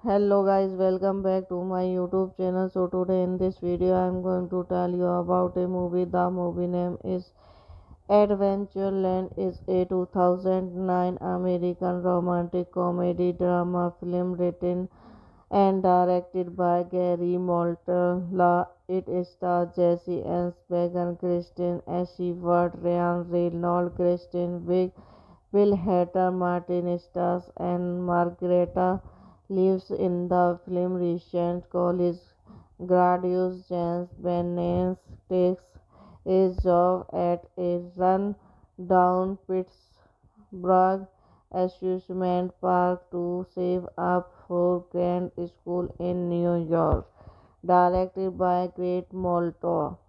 Hello guys, welcome back to my YouTube channel. So today in this video I am going to tell you about a movie. The movie name is Adventureland. Is a 2009 American romantic comedy drama film written and directed by Gary Moltella. It stars Jesse Eisenberg, Kristen Stewart, Ryan Reynolds, Kristen Wiig, Bill Hader, Martin Stars, and Margareta lives in the film. Recent college graduate James Bennett takes a job at a run-down Pittsburgh amusement park to save up for grad school in New York. Directed by Greg Molto,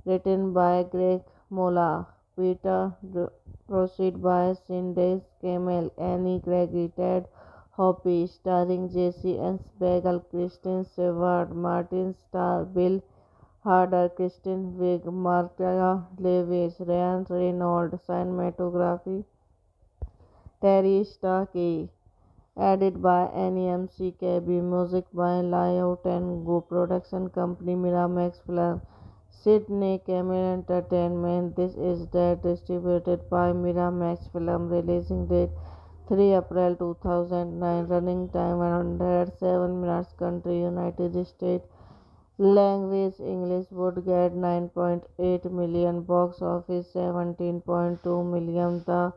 written by Greg Mola, Peter Proceed by Cindy Camel, Annie credited Hoppy, starring Jesse Eisenberg, Kristen Stewart, Martin Starr, Bill Hader, Kristen Wiig, Martha Lewis, Ryan Reynolds, cinematography, Terry Starkey, added by NEMCKB, music by Layout and Go, production company Miramax Film, Sydney Camel Entertainment. This is distributed by Miramax Film. Releasing date 3 April 2009. Running time 107 minutes. Country United States. Language English would get 9.8 million, box office 17.2 million. The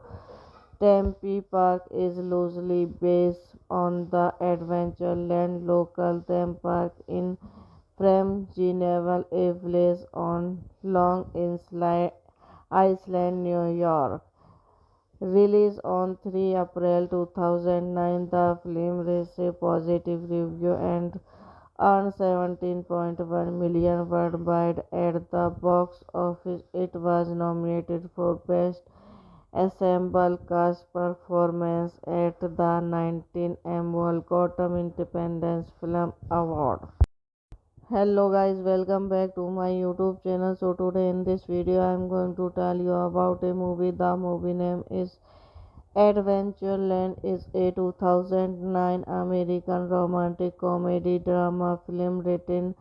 Tempe Park is loosely based on the Adventureland local theme park in Fremdgeneval, a village on Long Island, New York. Released on 3 April 2009, the film received positive reviews and earned 17.1 million worldwide at the box office. It was nominated for Best Ensemble Cast Performance at the 19th Annual Gotham Independent Film Award. Hello guys, welcome back to my YouTube channel. So today in this video I am going to tell you about a movie. The movie name is Adventureland. Is a 2009 American romantic comedy drama film written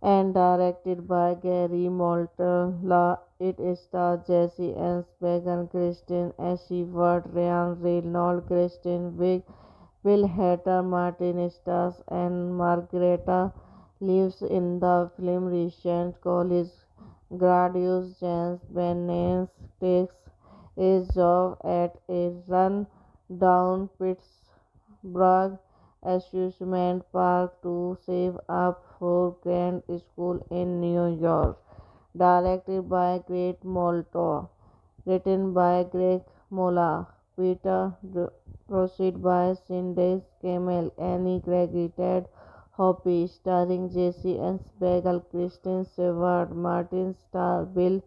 and directed by Gary Moltella. It stars Jesse Eisenberg, Kristen Stewart, Ryan Reynolds, Kristen Wiig, Will Hader, Martin Stars, and Margareta lives in the film. Recent college graduate James Bennett takes a job at a run-down Pittsburgh amusement park to save up for grad school in New York. Directed by Greg Molto, written by Greg Mola, Peter Proceed by Cindy Camel, Annie credited Hoppy, starring Jesse Eisenberg, Kristen Stewart, Martin Starr, Bill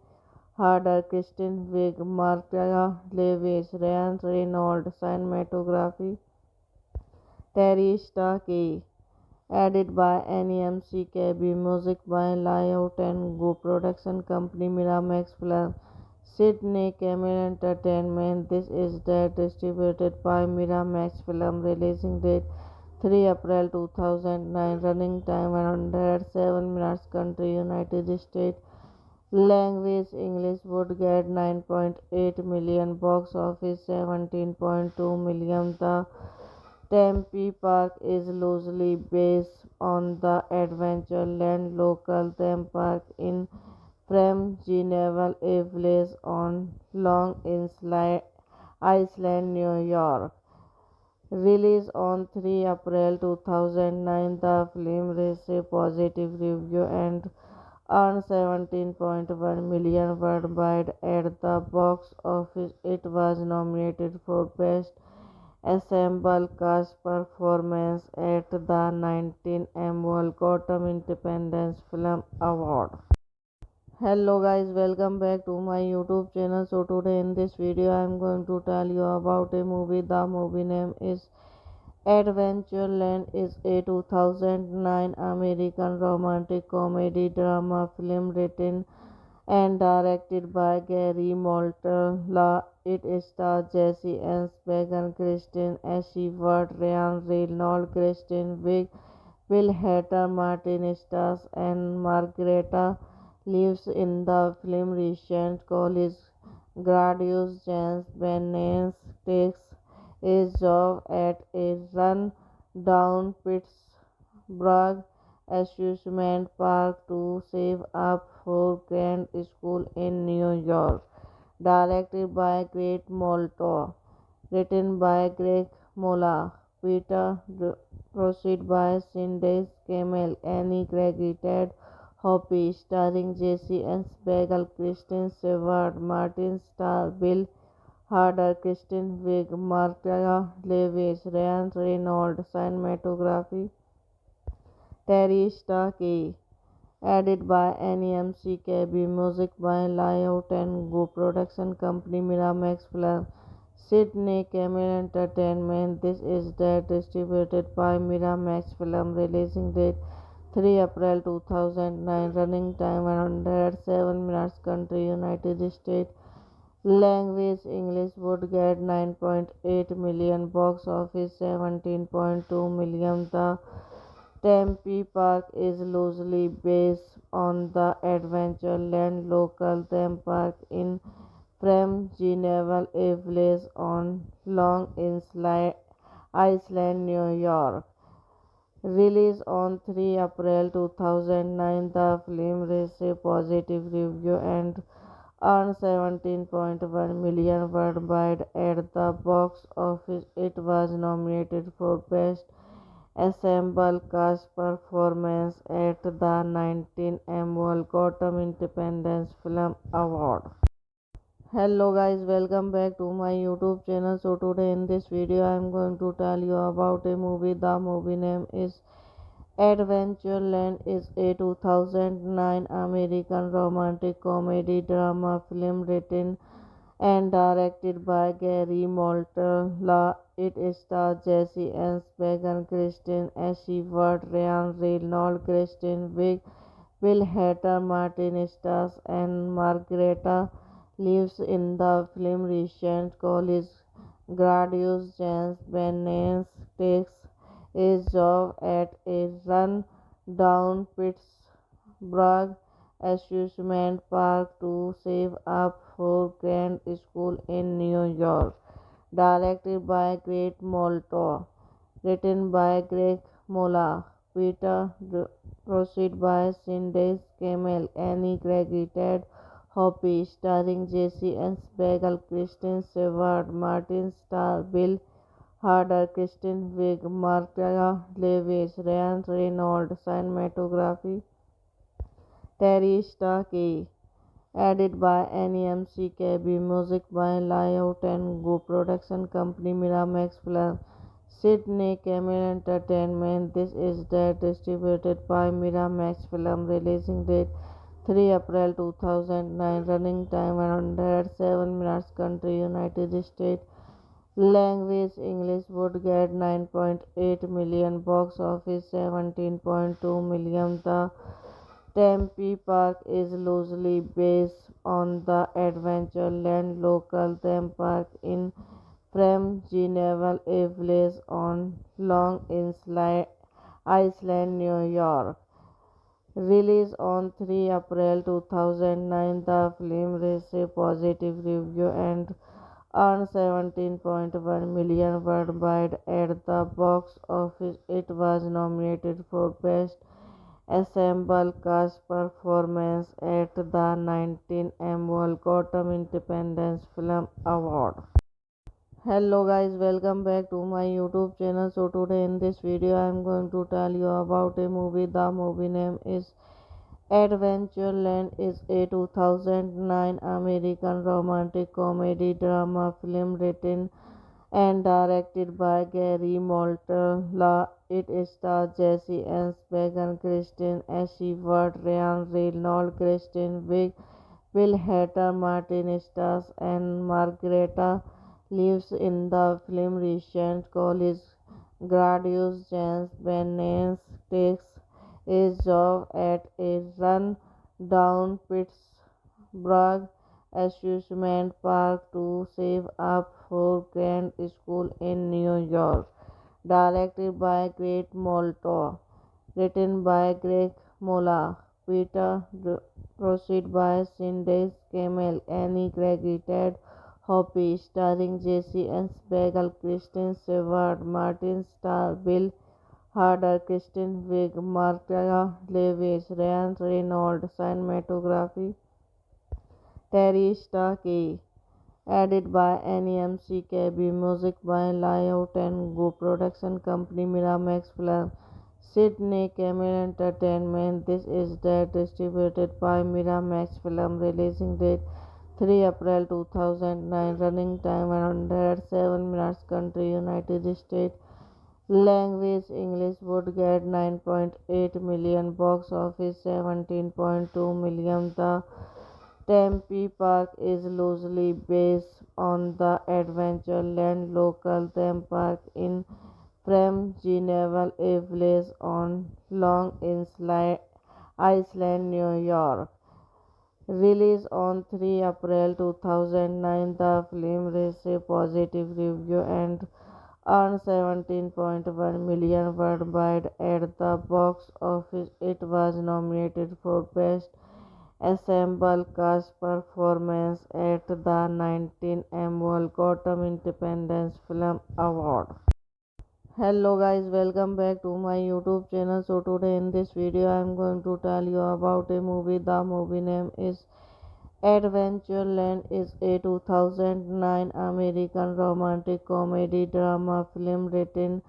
Hader, Kristen Wiig, Marta Lewis, Ryan Reynolds, cinematography, Terry Starkey, edited by NEMCKB, music by Layout and Go, production company Miramax Film, Sydney Camel Entertainment. This is distributed by Miramax Film. Releasing date 3 April 2009. Running time 107 minutes. Country United States. Language English. Would get 9.8 million. Box office 17.2 million. The Tempe Park is loosely based on the Adventureland local theme park in Framjineville, a village on Long Island, New York. Released on 3 April 2009, the film received positive reviews and earned 17.1 million worldwide at the box office. It was nominated for Best Ensemble Cast Performance at the 19th Annual Gotham Independent Film Award. Hello guys, welcome back to my YouTube channel. So today in this video I am going to tell you about a movie. The movie name is Adventureland. Is a 2009 American romantic comedy drama film written and directed by Gary Moltella. It stars Jesse Eisenberg, Kristen Stewart, Ryan Reynolds, Kristen Wiig, Will Hader, Martin Stars, and Margareta lives in the film. Recent college graduate James Bennett takes a job at a run-down Pittsburgh amusement park to save up for grad school in New York. Directed by Greg Molto, written by Greg Mola, Peter Proceed by Cindy Camel, Annie credited Hoppy, starring Jesse Eisenberg, Kristen Stewart, Martin Starr, Bill Hader, Kristen Wiig, Marta Lewis, Ryan Reynolds, cinematography, Terry Starkey, edited by NEMCKB, music by Layout and Go, production company Miramax Film, Sydney Camel Entertainment. This is distributed by Miramax Film. Releasing date 3 April 2009. Running time 107 minutes. Country United States. Language English. Would get 9.8 million. Box office 17.2 million. The Tempe Park is loosely based on the Adventureland local theme park in Framjineville, a village on Long Island, New York. Released on 3 April 2009, the film received positive reviews and earned 17.1 million worldwide at the box office. It was nominated for Best Ensemble Cast Performance at the 19th Annual Gotham Independent Film Award. Hello guys, welcome back to my YouTube channel. So today in this video I am going to tell you about a movie. The movie name is Adventureland. Is a 2009 American romantic comedy drama film written and directed by Gary Moltella. It stars Jesse Eisenberg, Kristen Stewart, Ryan Reynolds, Kristen Wiig, Will Hader, Martin Stars, and Margareta lives in the film. Recent college graduate James Bennett takes a job at a run-down Pittsburgh amusement park to save up for grad school in New York. Directed by Greg Molto, written by Greg Mola, Peter Proceed by Cindy Camel, Annie Craigie, Ted Hoppe, starring Jesse Eisenberg, Kristen Stewart, Martin Starr, Bill Hader, Kristen Wiig, Marta Lewis, Ryan Reynolds, cinematography, Terry Starkey, added by NEMC music by Layout and Go, production company Miramax Film, Sydney Camel Entertainment. This is distributed by Miramax Film. Releasing date 3 April 2009. Running time 107 minutes. Country United States. Language English. Would get 9.8 million. Box office 17.2 million. The Tempe Park is loosely based on the Adventureland local theme park in Geneva, a village on Long Island, New York. Released on 3 April 2009, the film received positive review and earned 17.1 million worldwide at the box office. It was nominated for Best Ensemble Cast Performance at the 19th Annual Gotham Independent Film Award. Hello guys, welcome back to my YouTube channel. So today in this video I am going to tell you about a movie. The movie name is Adventureland. Is a 2009 American romantic comedy drama film written and directed by Gary Moltella. It stars Jesse Eisenberg, Kristen Stewart, Ryan Reynolds, Kristen Wiig, Will Hader, Martin Stars, and Margareta lives in the film. Recent college graduate James Bennett takes a job at a run-down Pittsburgh amusement park to save up for grad school in New York. Directed by Greg Molto, written by Greg Mola, Peter Proceed by Cindy Camel, Annie Craigie, Ted Hoppe, starring Jesse Eisenberg, Kristen Stewart, Martin Starr, Bill Hader, Kristen Wiig, Marta Lewis, Ryan Reynolds, cinematography, Terry Starkey, added by NEMC music by Layout and Go, production company Miramax Film, Sydney Camel Entertainment. This is distributed by Miramax Film. Releasing date 3 April 2009. Running time 107 minutes. Country United States. Language English. Would get 9.8 million. Box office 17.2 million. The Tempe Park is loosely based on the Adventureland local theme park in Geneva, a village on Long Island, New York. Released on 3 April 2009, the film received positive review and earned 17.1 million worldwide at the box office. It was nominated for Best Ensemble Cast Performance at the 19th Annual Gotham Independent Film Award. Hello guys, welcome back to my YouTube channel. So today in this video I am going to tell you about a movie. The movie name is Adventureland. Is a 2009 American romantic comedy drama film written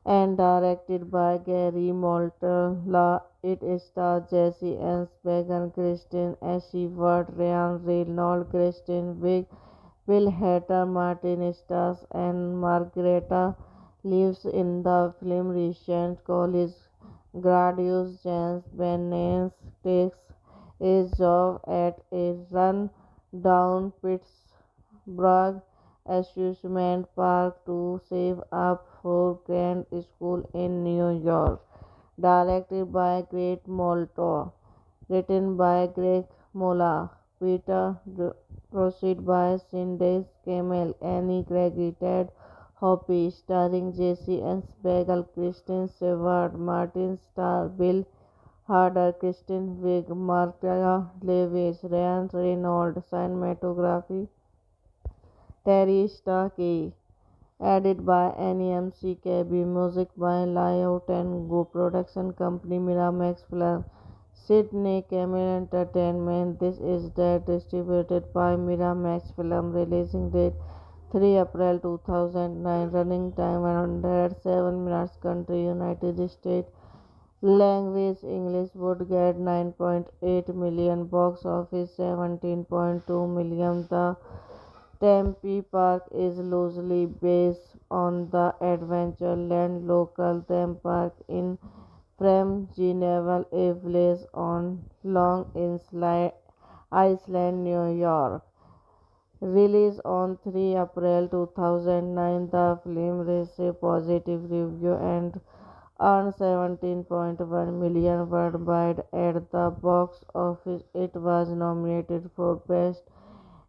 and directed by Gary Moltella. It stars Jesse Eisenberg, Kristen Stewart, Ryan Reynolds, Kristen Wiig, Will Hader, Martin Stars, and Margareta lives in the film. Recent college graduate James Bennett takes a job at a run-down Pittsburgh amusement park to save up for grad school in New York. Directed by Greg Molto. Written by Greg Mola. Peter Proceed by Cindy Camel. Annie credited Hoppy. Starring Jesse Eisenberg, Kristen Stewart, Martin Starr, Bill Hader, Kristen Wiig, Marta Lewis, Ryan Reynolds. Cinematography Terry Starkey. Edited by NEMCKB. Music by Layout and Go. Production company Miramax Film. Sydney Camel Entertainment. This is that distributed by Miramax Film. Releasing date 3 April 2009. Running time 107 minutes. Country United States. Language English. Would get 9.8 million. Box office 17.2 million. The Tempe Park is loosely based on the Adventureland local theme park in Fremdgeneval, a village on Long Island, New York. Released on 3 April 2009, the film received a positive review and earned 17.1 million worldwide at the box office. It was nominated for Best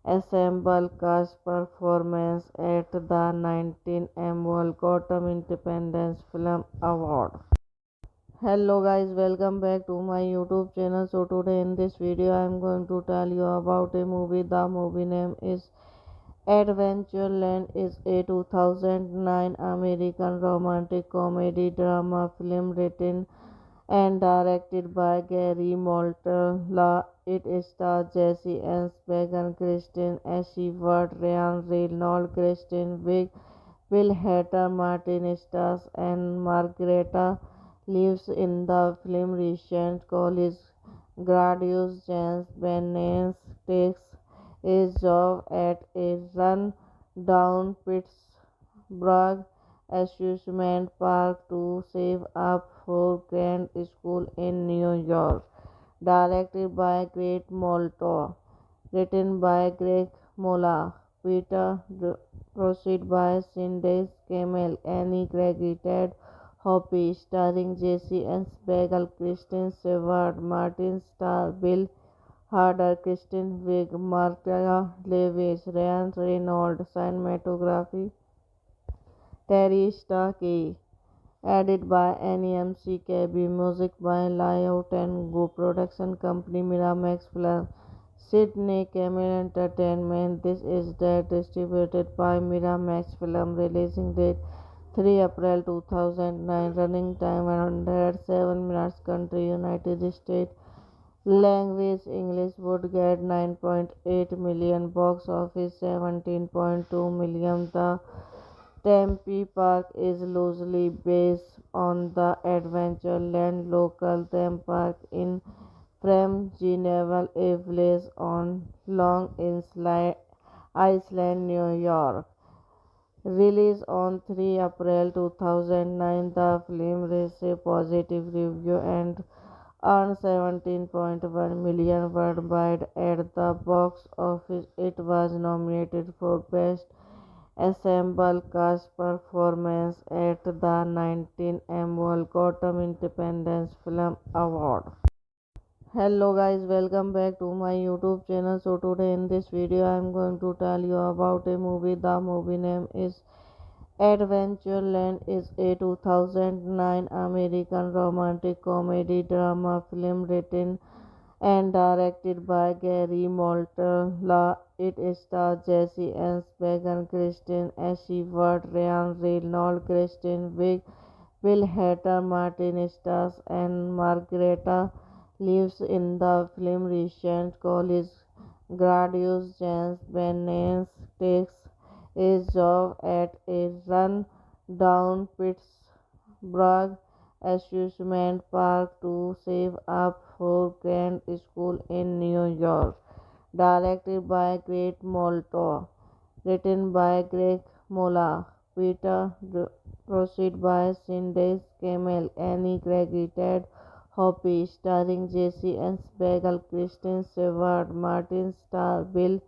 Ensemble Cast Performance at the 19th Annual Gotham Independent Film Award. Hello guys, welcome back to my YouTube channel. So today in this video I am going to tell you about a movie. The movie name is Adventureland. Is a 2009 American romantic comedy drama film written and directed by Gary Moltella. It stars Jesse Eisenberg, Kristen Stewart, Ryan Reynolds, Kristen Wiig, Will Hader, Martin Stars, and Margareta lives in the film. Recent college graduate James Bennett takes a job at a run-down Pittsburgh amusement park to save up for grad school in New York. Directed by Greg Molto. Written by Greg Mola. Peter Proceed by Cindy Camel. Annie credited Hoppy. Starring Jesse Eisenberg, Kristen Stewart, Martin Starr, Bill Hader, Kristen Wiig, Marta Lewis, Ryan Reynolds. Cinematography Terry Starkey. Edited by NEMCKB. Music by Layout and Go. Production company Miramax Film. Sydney Camel Entertainment. This is that distributed by Miramax Film. Releasing date 3 April 2009. Running time 107 minutes. Country United States. Language English. Would get 9.8 million. Box office 17.2 million. The Tempe Park is loosely based on the Adventureland local theme park in Fremdgeneval, a village on Long Island, New York. Released on 3 April 2009, the film received positive review and earned 17.1 million worldwide at the box office. It was nominated for Best Ensemble Cast Performance at the 19th Annual Gotham Independent Film Award. Hello guys, welcome back to my YouTube channel. So today in this video I am going to tell you about a movie. The movie name is Adventureland. Is a 2009 American romantic comedy drama film written and directed by Gary Moltella. It stars Jesse Eisenberg, Kristen Stewart, Ryan Reynolds, Kristen Wiig, Will Hader, Martin Stars, and Margareta lives in the film. Recent college graduate James Bennett takes a job at a run-down Prague amusement park to save up for Grand School in New York. Directed by Greg Molto. Written by Greg Mola. Peter Proceed by Cindy Camel, Annie Gregory, Ted Hoppe, starring Jesse Eisenberg, Kristen Stewart, Martin Starr, Bill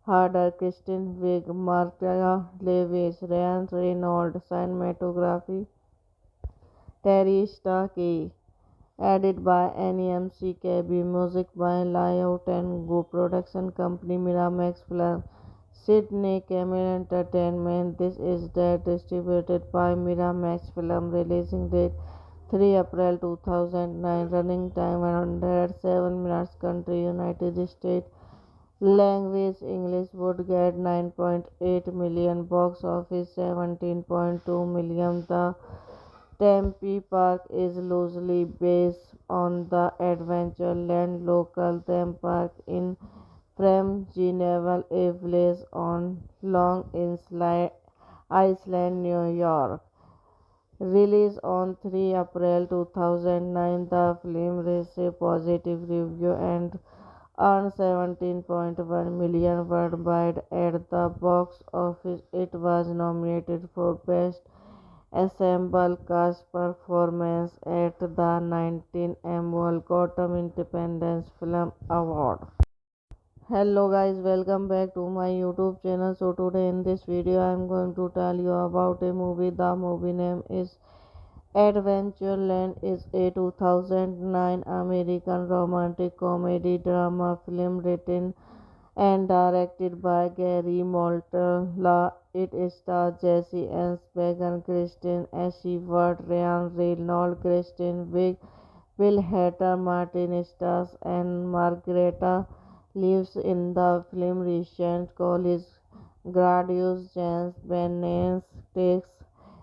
Hader, Kristen Wiig, Marta Lewis, Ryan Reynolds, cinematography, Terry Starkey, edited by NEMC music by Layout and Go, production company Miramax Film, Sydney Camel Entertainment. This is distributed by Miramax Film, releasing date 3 April 2009, running time 107 minutes, country United States, language English, would get 9.8 million, box office 17.2 million. The Tempe Park is loosely based on the Adventureland local theme park in Fremdgeneval, a village on Long Island, New York. Released on 3 April 2009, the film received positive reviews and earned 17.1 million worldwide at the box office. It was nominated for Best Ensemble Cast Performance at the 19th Annual Gotham Independent Film Award. Hello guys, welcome back to my YouTube channel. So today in this video I am going to tell you about a movie. The movie name is Adventureland. Is a 2009 American romantic comedy drama film written and directed by Gary Moltella. It stars Jesse Eisenberg, Kristen Stewart, Ryan Reynolds, Kristen Wiig, Bill Hader, Martin Starr, and Margareta lives in the film. Recent college graduate James Bennett takes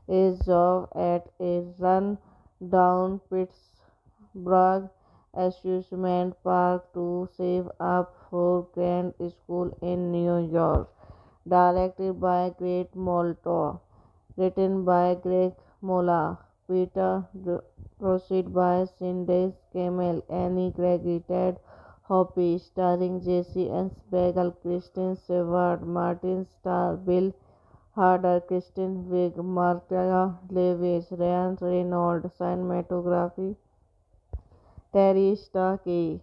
a job at a run-down Pittsburgh amusement park to save up for Grand School in New York. Directed by Greg Molto. Written by Greg Mola. Peter Proceed by Cindy Camel, Annie Gregory, Ted Hoppe, starring Jesse Eisenberg, Kristen Stewart, Martin Starr, Bill Hader, Kristen Wiig, Marta Lewis, Ryan Reynolds, cinematography, Terry Starkey,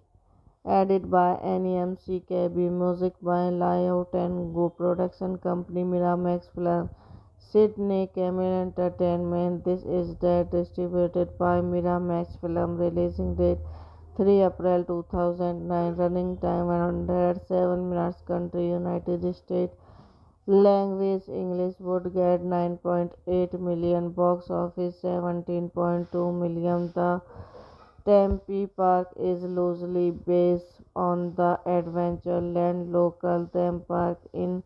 edited by NEMC music by Layout and Go, production company Miramax Film, Sydney Camel Entertainment. This is distributed by Miramax Film, releasing date 3 April 2009, running time 107 minutes, country United States, language English, would get 9.8 million, box office 17.2 million. The Tempe Park is loosely based on the Adventureland local theme park in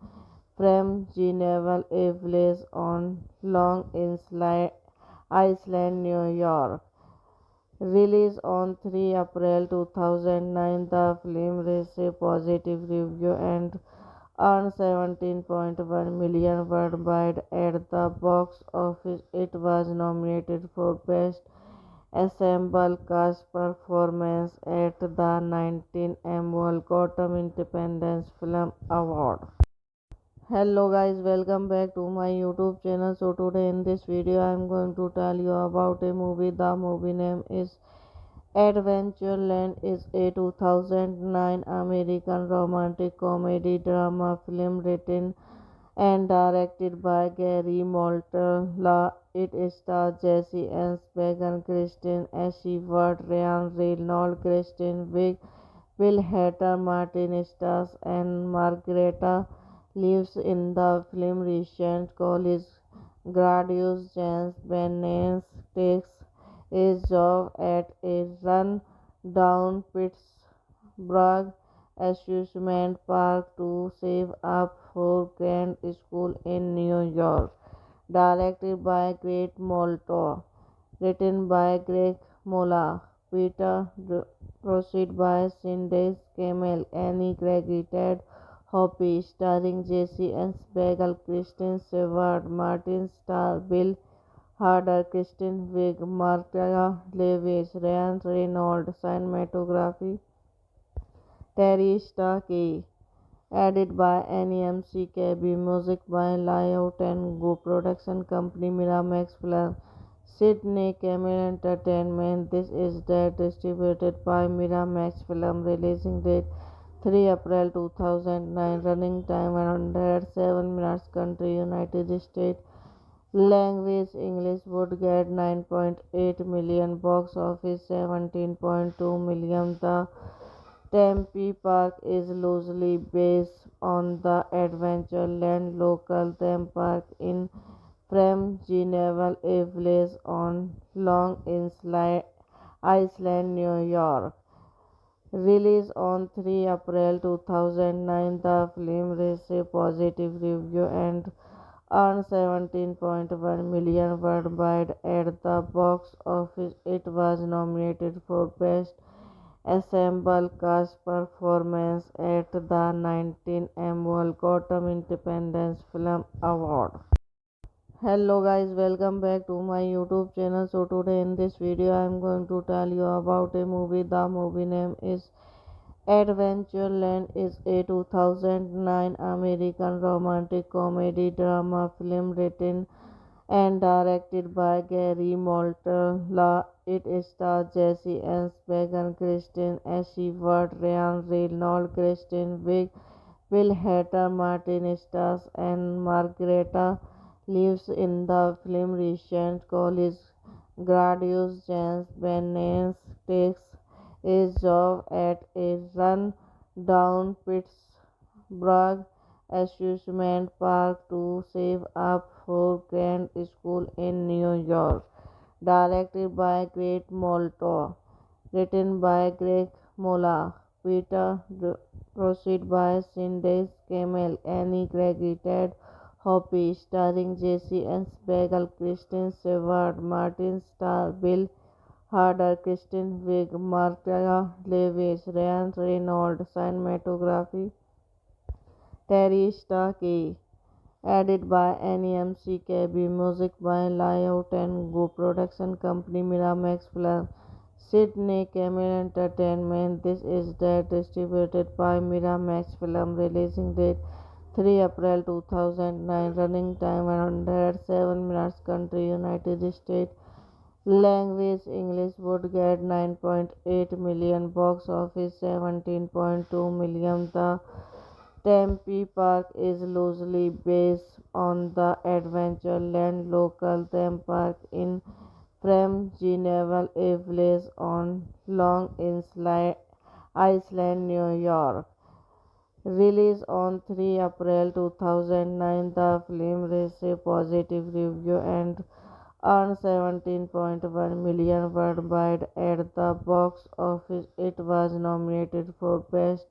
Fremdgeneval, a village on Long Island, New York. Released on 3 April 2009, the film received positive reviews and earned 17.1 million worldwide at the box office. It was nominated for Best Ensemble Cast Performance at the 19th Annual Gotham Independent Film Award. Hello guys, welcome back to my YouTube channel. So today in this video I am going to tell you about a movie. The movie name is Adventureland. Is a 2009 American romantic comedy drama film written and directed by Gary Moltella. It stars Jesse Eisenberg, Kristen Stewart, Ryan Reynolds, Kristen Wiig, Bill Hader, Martin Starr, and Margareta lives in the film. Recent college graduate James Bennett takes a job at a run-down Pittsburgh amusement park to save up for Grand School in New York. Directed by Greg Molto. Written by Greg Mola. Peter Proceed by Cindy Camel, Annie Gregory, Ted Hoppe, starring Jesse Eisenberg, Kristen Stewart, Martin Starr, Bill Harder, Kristen Wiig, Marta Lewis, Ryan Reynolds, cinematography, Terry Starkey, edited by NEMCKB, music by Lyle Tengu, production company Miramax Film, Sydney Camel Entertainment. This is that distributed by Miramax Film, releasing date 3 April 2009, running time 107 minutes, country United States. Language English would get 9.8 million, box office 17.2 million. The Tempe Park is loosely based on the Adventureland local theme park in Fremdgeneval, a village on Long Island, New York. Released on 3 April 2009, the film received positive reviews and earned 17.1 million worldwide at the box office. It was nominated for Best Ensemble Cast Performance at the 19th Annual Gotham Independent Film Award. Hello guys, welcome back to my YouTube channel. So today in this video I am going to tell you about a movie. The movie name is Adventureland. Is a 2009 American romantic comedy drama film written and directed by Gary Moltella. It stars Jesse Eisenberg, Kristen Stewart, Ryan Reynolds, Kristen Wiig, Will Hader, Martin Stars, and Margareta lives in the film. Recent college graduate James Bennett takes a job at a run-down Pittsburgh amusement park to save up for grad school in New York. Directed by Greg Molto, written by Greg Mola, Peter proceed by Cindy Camel, Annie credited Hoppy, starring Jesse Eisenberg, Kristen Stewart, Martin Starr, Bill Hader, Kristen Wiig, Marta Lewis, Ryan Reynolds, cinematography, Terry Starkey, edited by NEMCKB, music by Lyle Tengu, production company Miramax Film, Sydney Camel Entertainment. This is that distributed by Miramax Film, releasing date 3 April 2009, running time 107 minutes, country United States. Language English would get 9.8 million, box office 17.2 million. The Tempe Park is loosely based on the Adventureland local theme park in Fremdgeneval, a village on Long Island, New York. Released on 3 April 2009, the film received positive reviews and earned 17.1 million worldwide at the box office. It was nominated for Best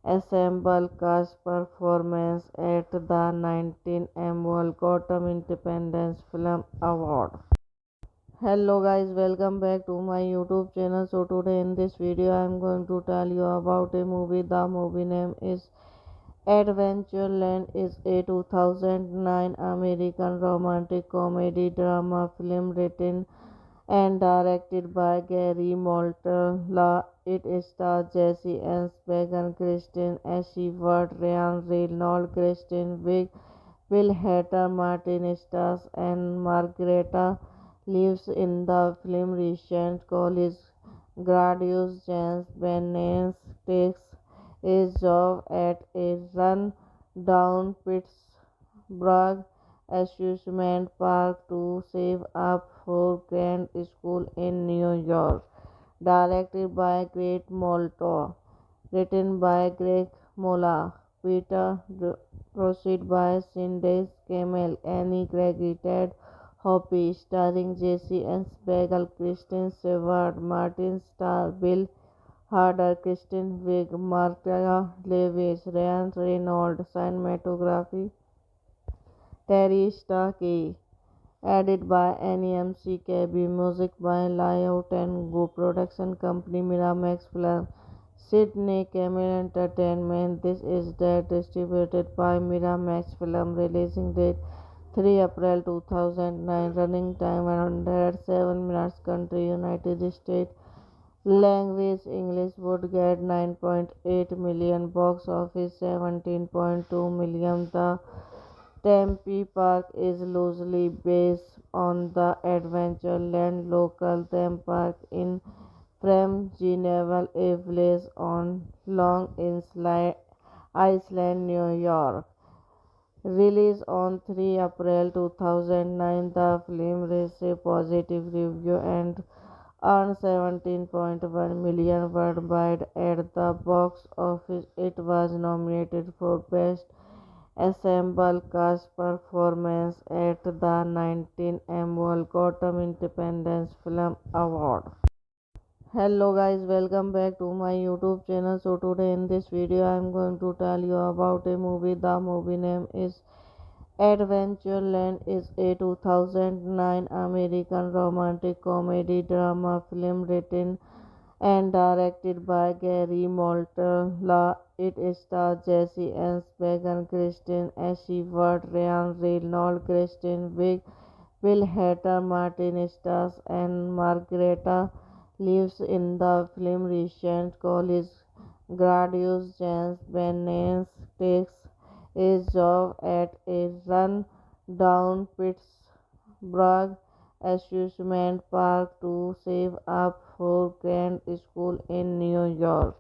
Ensemble Cast Performance at the 19th Annual Gotham Independent Film Award. Hello guys, welcome back to my YouTube channel. So today in this video I am going to tell you about a movie. The movie name is Adventureland. Is a 2009 American romantic comedy drama film written and directed by Gary Moltella. It stars Jesse Eisenberg, Kristen Stewart, Ryan Reynolds, Kristen Wiig, Will Hader, Martin Stars, and Margareta lives in the film. Recent college graduate James Bennett takes a job at a run-down Pittsburgh amusement park to save up for grad school in New York. Directed by Greg Molto, written by Greg Mola, Peter proceed by Cindy Camel, Annie credited Hoppy, starring Jesse Eisenberg, Kristen Stewart, Martin Starr, Bill Hader, Kristen Wiig, Marta Lewis, Ryan Reynolds, cinematography, Terry Starkey, edited by NEMCKB, music by Lyle Tengu, production company Miramax Film, Sydney Camel Entertainment. This is that distributed by Miramax Film, releasing date 3 April 2009. Running time 107 minutes. Country United States. Language English. Would get 9.8 million. Box office 17.2 million. The Tempe Park is loosely based on the Adventureland local theme park in Fremdgeneval, a village on Long Island, New York. Released on 3 April 2009, the film received positive reviews and earned 17.1 million worldwide at the box office. It was nominated for Best Ensemble Cast Performance at the 19th Annual Gotham Independent Film Award. Hello guys, welcome back to my YouTube channel. So today in this video I am going to tell you about a movie. The movie name is Adventureland. Is a 2009 American romantic comedy drama film written and directed by Gary Moltella. It stars Jesse Eisenberg, Kristen Stewart, Ryan Reynolds, Kristen Wiig, Will Hader, Martin Stars, and Margareta lives in the film. Recent college graduate James Bennett takes a job at a run-down Pittsburgh amusement park to save up for grad school in New York.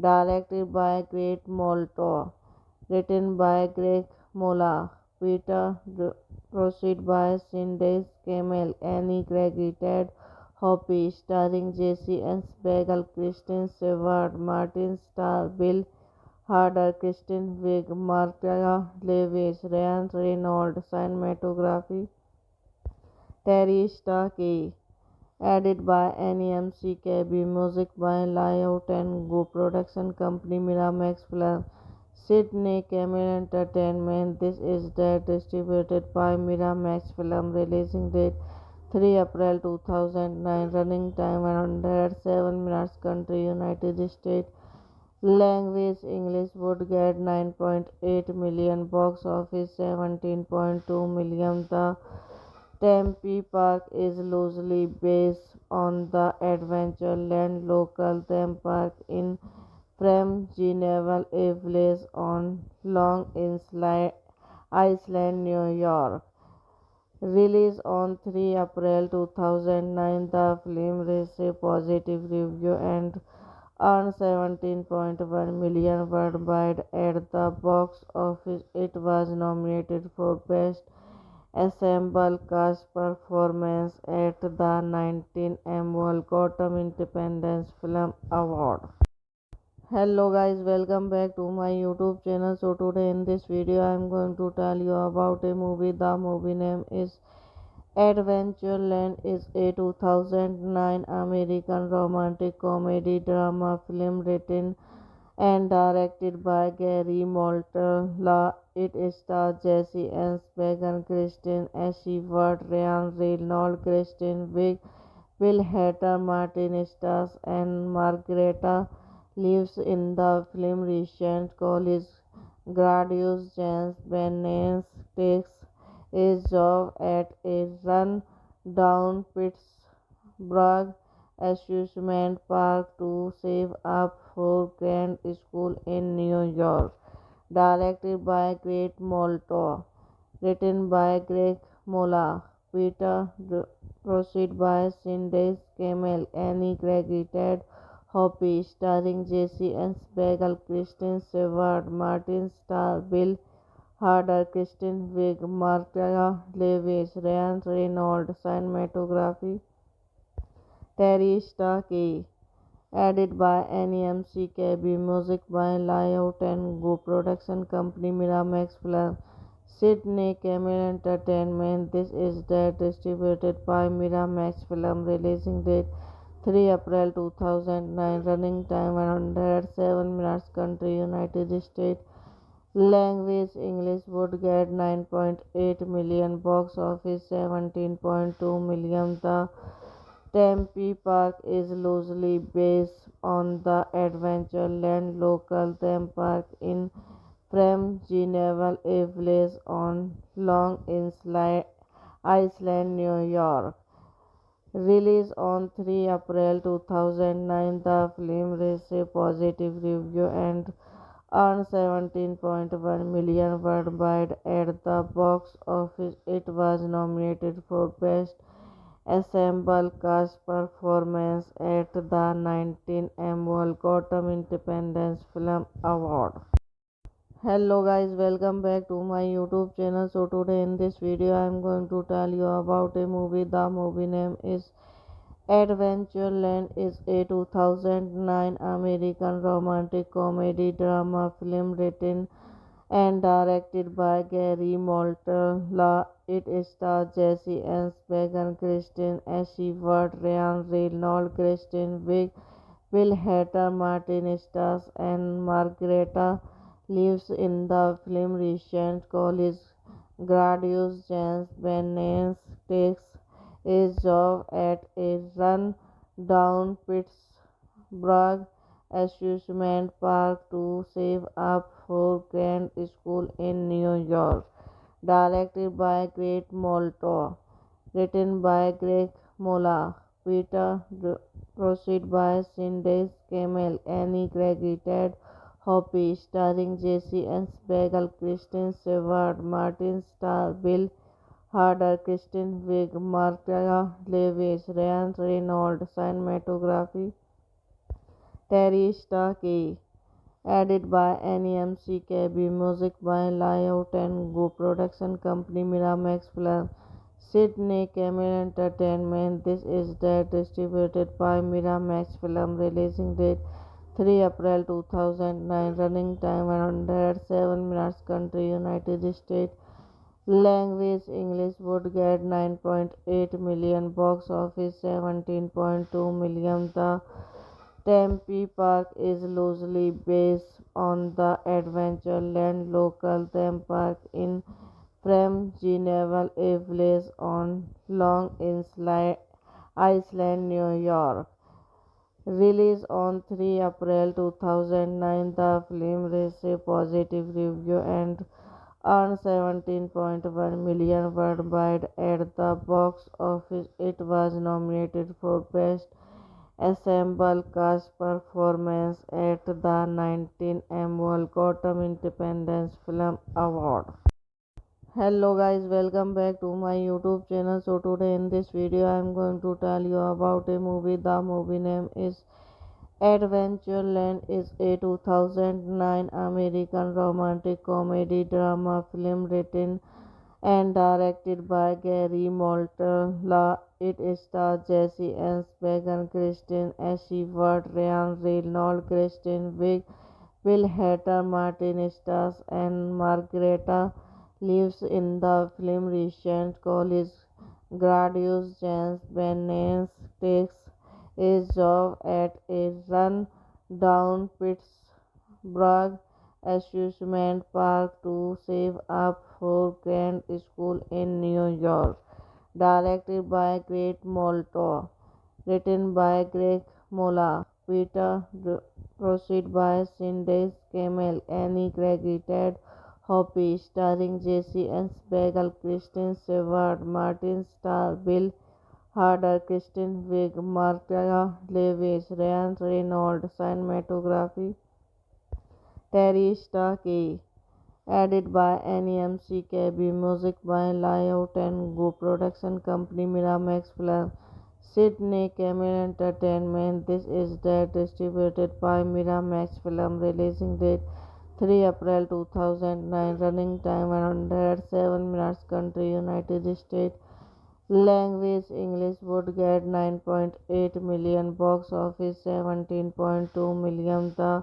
Directed by Greg Molto, written by Greg Mola, Peter Proceed by Cindy Camel, Annie Gregory, Ted Hoppe, starring Jesse Eisenberg, Kristen Stewart, Martin Starr, Bill Hader, Kristen Wiig, Martha Lewis, Ryan Reynolds, cinematography, Terry Starkey, added by NEMC music by Layout and Go, production company Miramax Film, Sydney Camel Entertainment. This is distributed by Miramax Film. Releasing date 3 April 2009. Running time 107 minutes. Country United States. Language English. Would get 9.8 million. Box office 17.2 million. The Tempe Park is loosely based on the Adventureland local theme park in Fremdgeneval, a village on Long Island, New York. Released on 3 April 2009, the film received positive reviews and earned 17.1 million worldwide at the box office. It was nominated for Best Ensemble Cast Performance at the 19th Annual Gotham Independent Film Award. Hello guys, welcome back to my YouTube channel. So today in this video I am going to tell you about a movie. The movie name is Adventureland. Is a 2009 American romantic comedy drama film written and directed by Gary Moltella. It stars Jesse Eisenberg, Kristen Stewart, Ryan Reynolds, Kristen Wiig, Will Hader, Martin Stars, and Margareta lives in the film. Recent college graduate James Bennett takes a job at a run-down Pittsburgh amusement park to save up for grad school in New York. Directed by Greg Molto, written by Greg Mola, Peter Proceed by Cindy Camel, Annie Gregory, Ted Hoppe, starring Jesse Eisenberg, Kristen Stewart, Martin Starr, Bill Hader, Kristen Wiig, Martha Lewis, Ryan Reynolds, cinematography, Terry Starkey, added by NEMC music by Layout and Go, production company Miramax Film, Sydney Camel Entertainment. This is distributed by Miramax Film. Releasing date 3 April 2009. Running time 107 minutes. Country United States. Language English. Would get 9.8 million. Box office 17.2 million. The Tempe Park is loosely based on the Adventureland local theme park in from Geneva, a village on Long Island, New York. Released on 3 April 2009, the film received a positive review and earned 17.1 million worldwide at the box office. It was nominated for Best Ensemble Cast Performance at the 19th Annual Gotham Independent Film Award. Hello guys, welcome back to my YouTube channel. So today in this video I am going to tell you about a movie. The movie name is Adventureland. Is a 2009 American romantic comedy drama film written and directed by Gary Moltella. It stars Jesse Eisenberg, Kristen Stewart, Ryan Reynolds, Kristen Wiig, Will Hader, Martin Stars, and Margareta lives in the film. Recent college graduate James Bennett takes a job at a run-down Pittsburgh amusement park to save up for grad school in New York. Directed by Greg Molto, written by Greg Mola, Peter proceed by Cindy Camel, Annie credited Hoppy, starring Jesse Eisenberg, Kristen Stewart, Martin Starr, Bill Hader, Kristen Wiig, Marta Lewis, Ryan Reynolds, cinematography, Terry Starkey, edited by NEMCKB, music by Lyle Tengu, production company Miramax Film, Sydney Camel Entertainment. This is distributed by Miramax Film, releasing date 3 April 2009, running time 107 minutes, country United States, language English, would get 9.8 million, box office 17.2 million. The Tempe Park is loosely based on the Adventureland local theme park in from Geneva, a village on Long Island, New York. Released on 3 April 2009, the film received positive review and earned 17.1 million worldwide at the box office. It was nominated for Best Ensemble Cast Performance at the 19th Annual Gotham Independent Film Award. Hello guys, welcome back to my YouTube channel. So today in this video I am going to tell you about a movie. The movie name is Adventureland. Is a 2009 American romantic comedy drama film written and directed by Gary Moltella. It stars Jesse Eisenberg, Kristen Stewart, Ryan Reynolds, Kristen Wiig, Will Hader, Martin Stars, and Margareta lives in the film. Recent college graduate James Bennett takes a job at a run-down Pittsburgh amusement park to save up for grad school in New York. Directed by Greg Molto, written by Greg Mola, Peter proceed by Cindy Camel, Annie credited Hoppy, starring Jesse Eisenberg, Kristen Stewart, Martin Starr, Bill Hader, Kristen Wiig, Marta Lewis, Ryan Reynolds, cinematography, Terry Starkey, edited by NEMCKB, music by Lyle Tengu, production company Miramax Film, Sydney Camel Entertainment. This is distributed by Miramax Film, releasing date 3 April 2009, running time 107 minutes, country United States, language English, would get 9.8 million, box office 17.2 million. The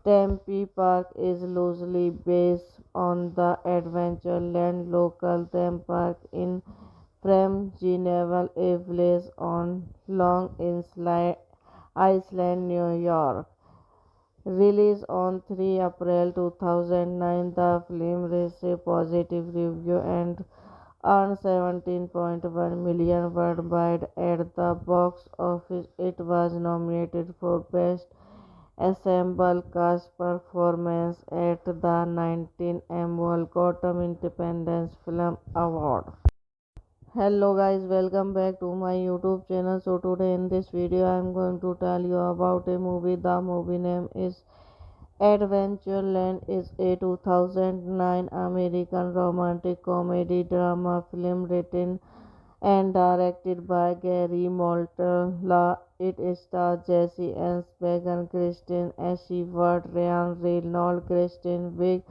Tempe Park is loosely based on the Adventureland local theme park in from Geneva, a village on Long Island, New York. Released on 3 April 2009, the film received positive review and earned 17.1 million worldwide at the box office. It was nominated for Best Ensemble cast performance at the 19th Annual Gotham Independence Film Award. Hello guys, welcome back to my YouTube channel. So today in this video I am going to tell you about a movie. The movie name is Adventureland. Is a 2009 American romantic comedy drama film written and directed by Gary Moltella. It stars Jesse Eisenberg, Kristen Stewart, Ryan Reynolds, Kristen Wiig,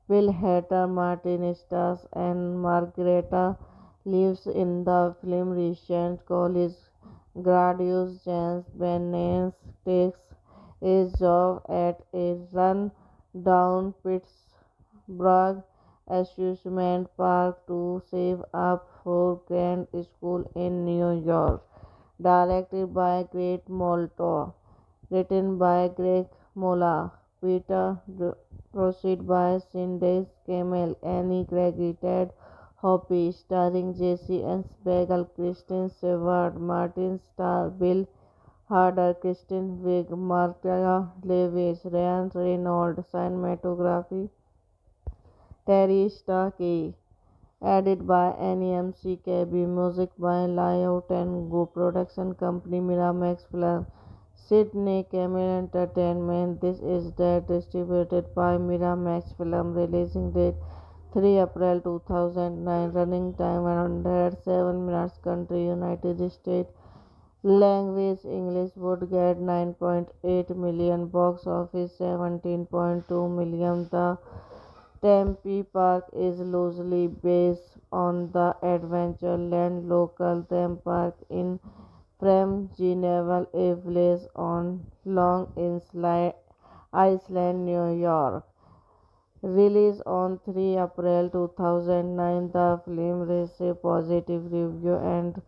Will Hader, Martin Stars, and Margareta lives in the film. Recent college graduate James Bennett takes a job at a run-down Pittsburgh amusement park to save up for grad school in New York. Directed by Greg Molto, written by Greg Mola, Peter proceed by Cindy Camel, Annie Craigie, Ted Hoppy, starring Jesse Eisenberg, Kristen Stewart, Martin Starr, Bill Hader, Kristen Wiig, Marta Lewis, Ryan Reynolds, cinematography, Terry Starkey, added by NEMC music by Layout and Go, production company Miramax Film, Sydney Camel Entertainment. This is distributed by Miramax Film. Releasing date 3 April 2009. Running time 107 minutes. Country United States. Language English. Would get 9.8 million. Box office 17.2 million. The Tempe Park is loosely based on the Adventureland local theme park in Fremdgeneval, a village on Long Island, New York. Released on 3 April 2009, the film received positive review and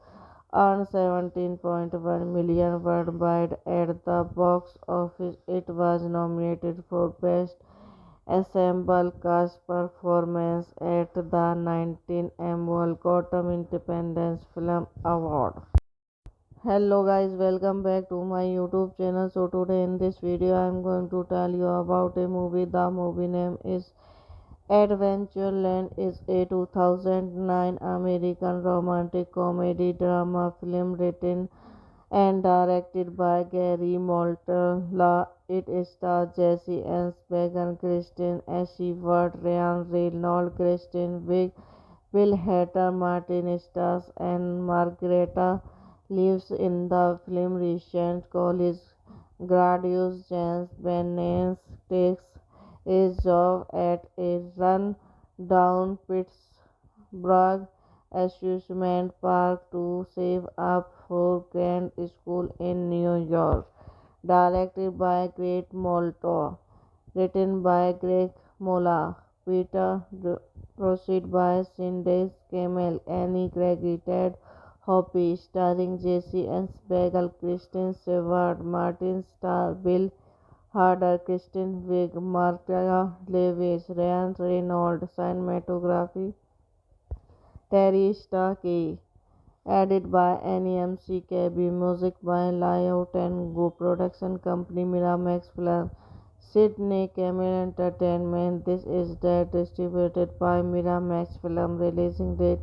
earned 17.1 million worldwide at the box office. It was nominated for Best Ensemble Cast Performance at the 19th Annual Gotham Independence Film Award. Hello guys, welcome back to my YouTube channel. So today in this video I am going to tell you about a movie. The movie name is Adventureland. Is a 2009 American romantic comedy drama film written and directed by Gary Moltella. It stars Jesse Eisenberg, Kristen Stewart, Ryan Reynolds, Kristen Wiig, Will Hader, Martin Stars, and Margareta lives in the film. Recent college graduate James Bennett takes a job at a run-down Pittsburgh amusement park to save up for grad school in New York. Directed by Greg Molto, written by Greg Mola, Peter proceed by Cindy Camel, Annie Craigie, Ted Hoppy, starring Jesse Eisenberg, Kristen Stewart, Martin Starr, Bill Hader, Kristen Wiig, Marta Lewis, Ryan Reynolds, cinematography, Terry Starkey, added by NEMC music by Layout and Go, production company Miramax Film, Sydney Camel Entertainment. This is distributed by Miramax Film. Releasing date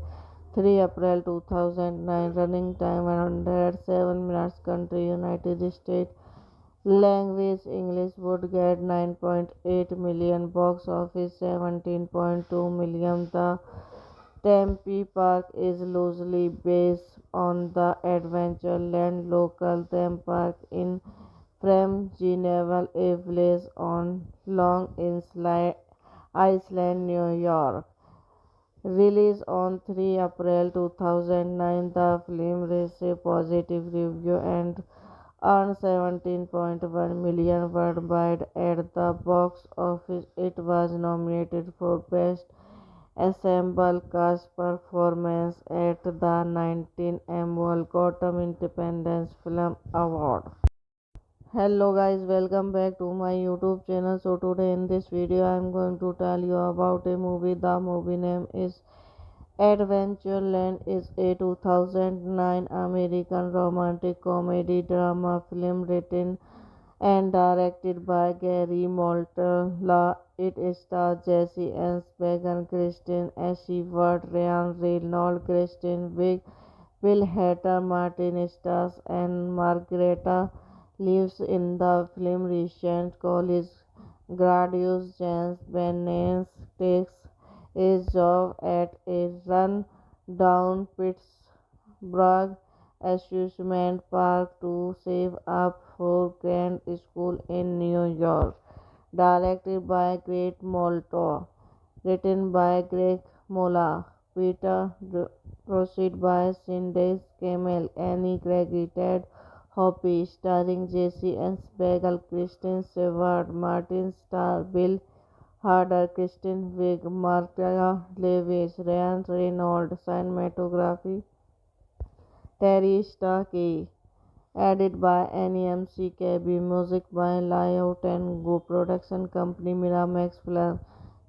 3 April 2009. Running time 107 minutes. Country United States. Language English. Would get 9.8 million. Box office 17.2 million. The Tempe Park is loosely based on the Adventureland local theme park in Fremdgeneval, a village on Long Island, New York. Released on 3 April 2009, the film received positive review and earned 17.1 million worldwide at the box office. It was nominated for Best Ensemble Cast Performance at the 19th Annual Gotham Independence Film Award. Hello guys, welcome back to my YouTube channel. So today in this video I am going to tell you about a movie. The movie name is Adventureland. Is a 2009 American romantic comedy drama film written and directed by Gary Moltella. It stars Jesse Eisenberg, Kristen Stewart, Ryan Reynolds, Kristen Wiig, Will Hader, Martin Stars, and Margareta lives in the film. Recent college graduate James Bennett takes a job at a run-down Pittsburgh amusement park to save up for grad school in New York. Directed by Greg Molto. Written by Greg Mola. Peter Proceed by Cindy Camel. Annie credited Hoppy. Starring Jesse Eisenberg, Kristen Stewart, Martin Starr, Bill Hader, Kristen Wiig, Marta Lewis, Ryan Reynolds. Cinematography Terry Starkey. Edited by NEMCKB. Music by Lyle Tango. Production company Miramax Film.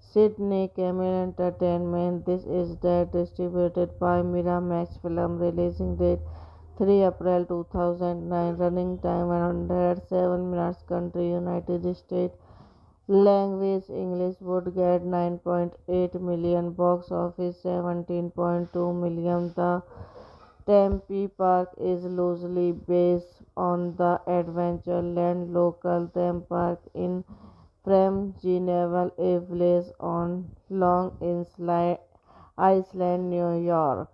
Sydney Camel Entertainment. This is that distributed by Miramax Film. Releasing date 3 April 2009. Running time 107 minutes. Country United States. Language English. Would get 9.8 million. Box office 17.2 million. The Tempe Park is loosely based on the Adventureland local theme park in Fremdgeneval, a village on Long Island, New York.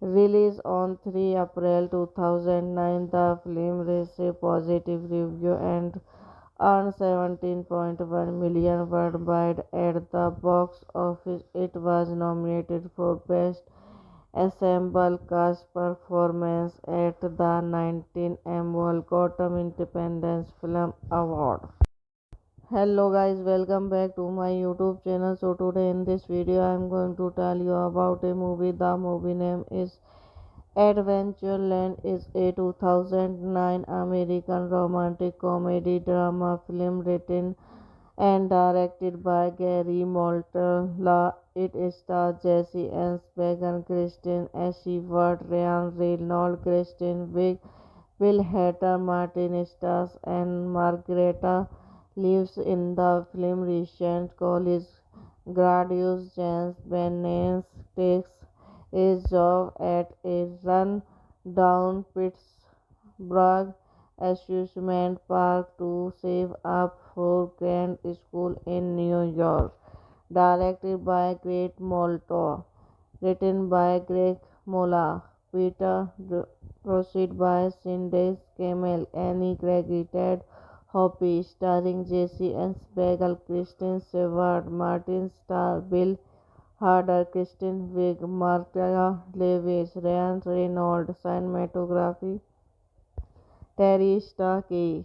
Released on 3 April 2009, the film received positive reviews and earned 17.1 million worldwide at the box office. It was nominated for Best Ensemble Cast Performance at the 19th Annual Gotham Independent Film Award. Hello guys, welcome back to my YouTube channel. So today in this video I am going to tell you about a movie. The movie name is Adventureland. Is a 2009 American romantic comedy drama film written and directed by Gary Moltella. It stars Jesse Eisenberg, Kristen Stewart, Ryan Reynolds, Kristen Wiig, Will Hader, Martin Stars, and Margareta lives in the film. Recent college graduate James Bennett takes a job at a run-down Pittsburgh amusement park to save up for grad school in New York. Directed by Greg Molto. Written by Greg Mola. Peter Proceed by Cindy Camel. Annie credited Hoppy. Starring Jesse Eisenberg, Kristen Stewart, Martin Starr, Bill Hader, Kristen Wiig, Marta Lewis, Ryan Reynolds. Cinematography Terry Starkey.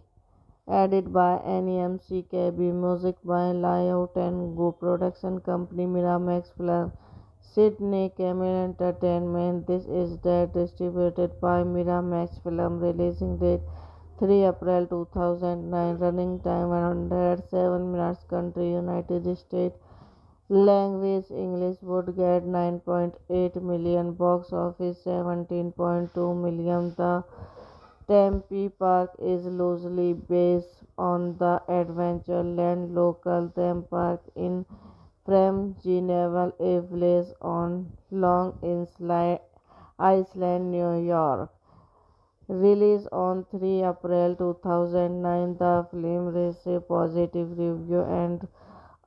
Edited by NEMCKB. Music by Lyle Tango. Production company Miramax Film. Sydney Camel Entertainment. This is that distributed by Miramax Film. Releasing date 3 April 2009. Running time 107 minutes. Country United States. Language English. Would get 9.8 million. Box office 17.2 million. The Tempe Park is loosely based on the Adventureland local theme park in Fremdgeneval, a village on Long Island, New York. Released on 3 April 2009, the film received positive reviews and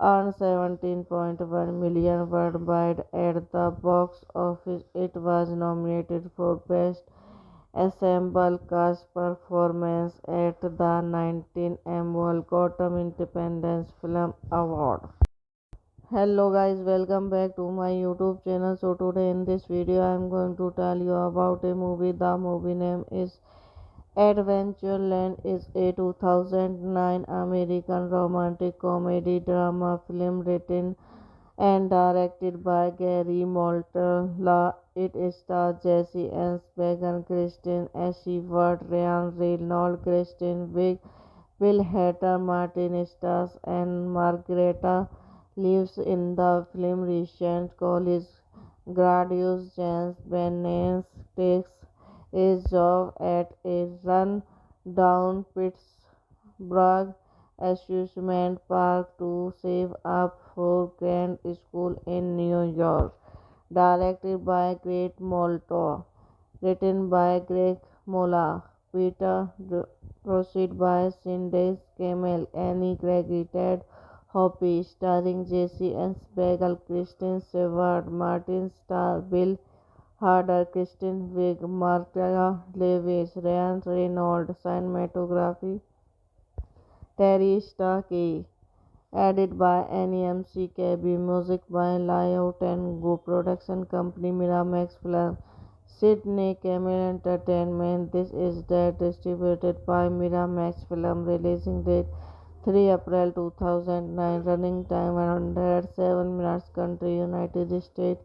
earned 17.1 million worldwide at the box office. It was nominated for Best Ensemble Cast Performance at the 19th Annual Gotham Independent Film Award. Hello guys, welcome back to my YouTube channel. So today in this video I am going to tell you about a movie. The movie name is Adventureland. Is a 2009 American romantic comedy drama film written and directed by Gary Moltella. It stars Jesse Eisenberg, Kristen Stewart, Ryan Reynolds, Kristen Wiig, Will Hader, Martin Stars, and Margareta lives in the film. Recent college graduate James Bennett takes a job at a run-down Prague amusement park to save up for Grand School in New York. Directed by Greg Molto. Written by Greg Mola. Peter Proceed by Cindy Camel, Annie Gregory, Ted Hoppe, starring Jesse Eisenberg, Kristen Stewart, Martin Starr, Bill Hader, Kristen Wiig, Marta Lewis, Ryan Reynolds, cinematography, Terry Starkey, edited by NEMC music by Layout and Go, production company Miramax Film, Sydney Camel Entertainment. This is that distributed by Miramax Film, releasing date 3 April 2009, running time 107 minutes, country United States,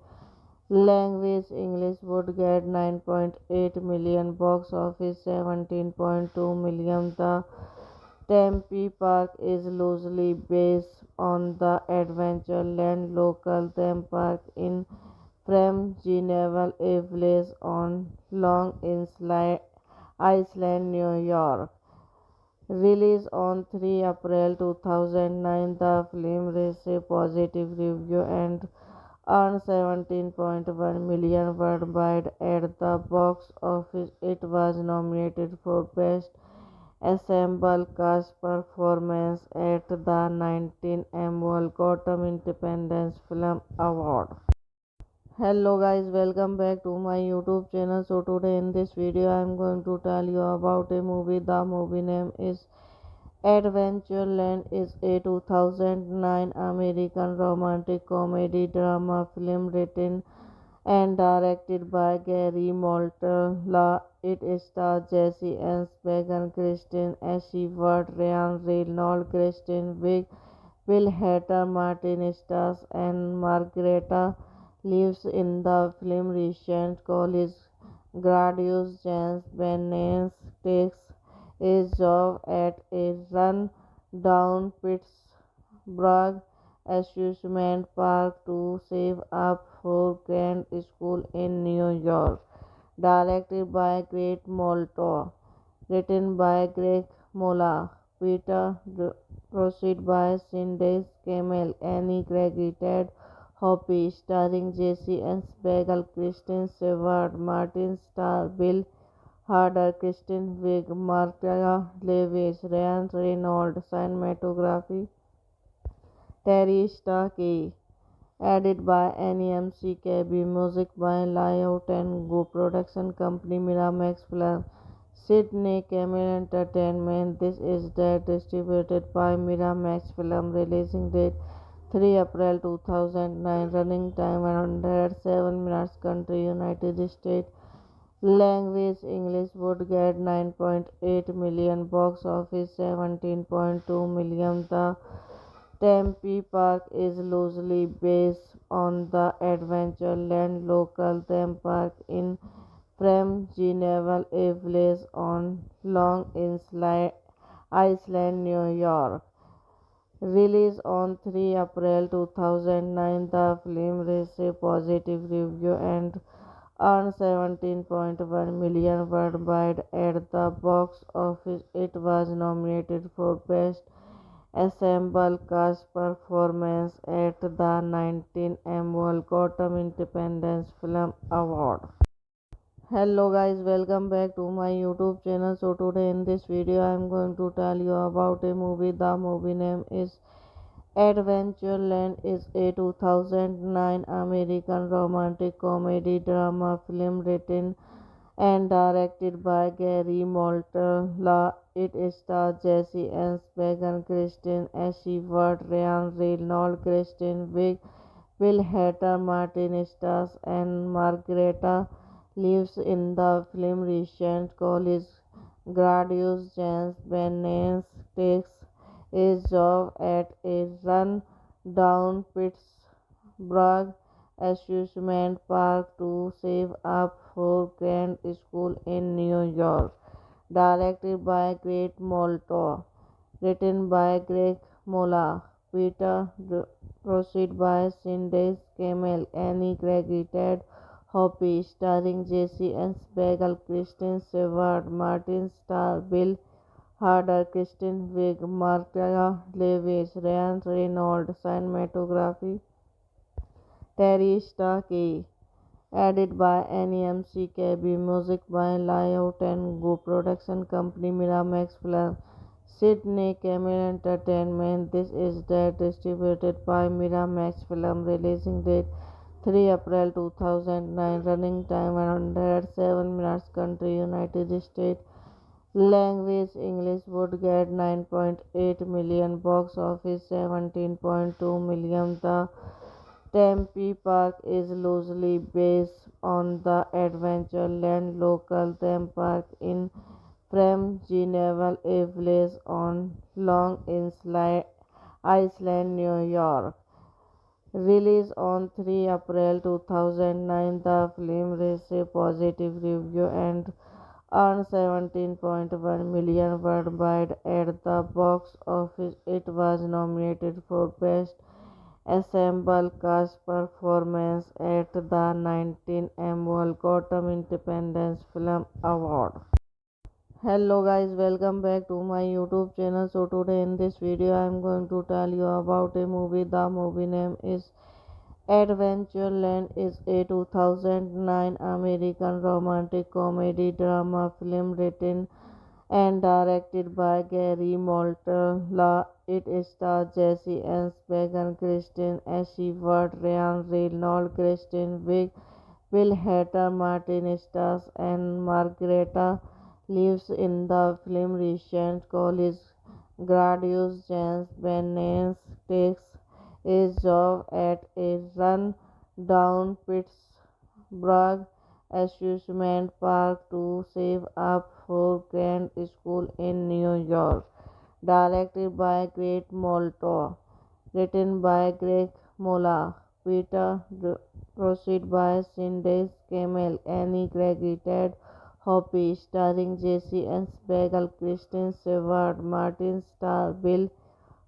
language English, would get 9.8 million, box office 17.2 million. The Tempe Park is loosely based on the Adventureland local theme park in Framjineville, a village on Long Island, New York. Released on 3 April 2009, the film received positive reviews and earned 17.1 million worldwide at the box office. It was nominated for Best Ensemble Cast Performance at the 19th Annual Gotham Independent Film Award. Hello guys, welcome back to my YouTube channel. So today in this video I am going to tell you about a movie. The movie name is Adventureland. Is a 2009 American romantic comedy drama film written and directed by Gary Moltella. It stars Jesse Eisenberg, Kristen Stewart, Ryan Reynolds, Kristen Wiig, Bill Hader, Martin Stars, and Margareta lives in the film. Recent college graduate James Bennett takes a job at a run-down Pittsburgh amusement park to save up for Grand School in New York. Directed by Greg Molto. Written by Greg Mola. Peter Proceed by Cindy Camel, Annie Gregory, Ted Hoppe, starring Jesse Eisenberg, Kristen Stewart, Martin Starr, Bill Hader, Kristen Wiig, Marta Lewis, Ryan Reynolds, cinematography, Terry Starkey, edited by NEMC music by Layout and Go, production company Miramax Film, Sydney Camel Entertainment. This is that distributed by Miramax Film, releasing date 3 April 2009, running time 107 minutes, country United States, language English, would get 9.8 million, box office 17.2 million. The Tempe Park is loosely based on the Adventureland local theme park in Framjineville, a village on Long Island, New York. Released on 3 April 2009, the film received positive reviews and earned 17.1 million worldwide at the box office. It was nominated for Best Ensemble Cast Performance at the 19th Annual Gotham Independent Film Award. Hello guys, welcome back to my YouTube channel. So today in this video I am going to tell you about a movie. The movie name is Adventureland. Is a 2009 American romantic comedy drama film written and directed by Gary Moltella. It stars Jesse Eisenberg, Kristen Stewart, Ryan Reynolds, Kristen Wiig, Bill Hader, Martin Stars, and Margareta lives in the film. Recent college graduate James Bennett takes a job at a run-down Pittsburgh amusement park to save up for Grand School in New York. Directed by Greg Molto. Written by Greg Mola. Peter Proceed by Cindy Camel, Annie Gregory, Ted Hoppe, starring Jesse Eisenberg, Kristen Stewart, Martin Starr, Bill Harder, Kristen Wiig, Marta Lewis, Ryan Reynolds, cinematography, Terry Starkey, edit by NEMCKB, music by Lyle Tengu, production company Miramax Film, Sydney Camel Entertainment. This is that distributed by Miramax Film, releasing date 3 April 2009, running time 107 minutes, country United States. Language English would get 9.8 million, box office 17.2 million. The Tempe Park is loosely based on the Adventureland local theme park in Fremdgeneval, a village on Long Island, New York. Released on 3 April 2009, the film received positive reviews and earned 17.1 million worldwide at the box office. It was nominated for Best Ensemble Cast Performance at the 19th Annual Gotham Independent Film Award. Hello guys, welcome back to my YouTube channel. So today in this video I am going to tell you about a movie. The movie name is Adventureland. Is a 2009 American romantic comedy drama film written and directed by Gary Moltella. It stars Jesse Eisenberg, Kristen Stewart, Ryan Reynolds, Kristen Wiig, Will Hader, Martin Stars, and Margareta lives in the film. Recent college graduate James Bennett takes a job at a run-down Pittsburgh amusement park to save up for grad school in New York. Directed by Greg Molto, written by Greg Mola, Peter proceed by Cindy Camel, Annie credited Hoppy, starring Jesse Eisenberg, Kristen Stewart, Martin Starr, Bill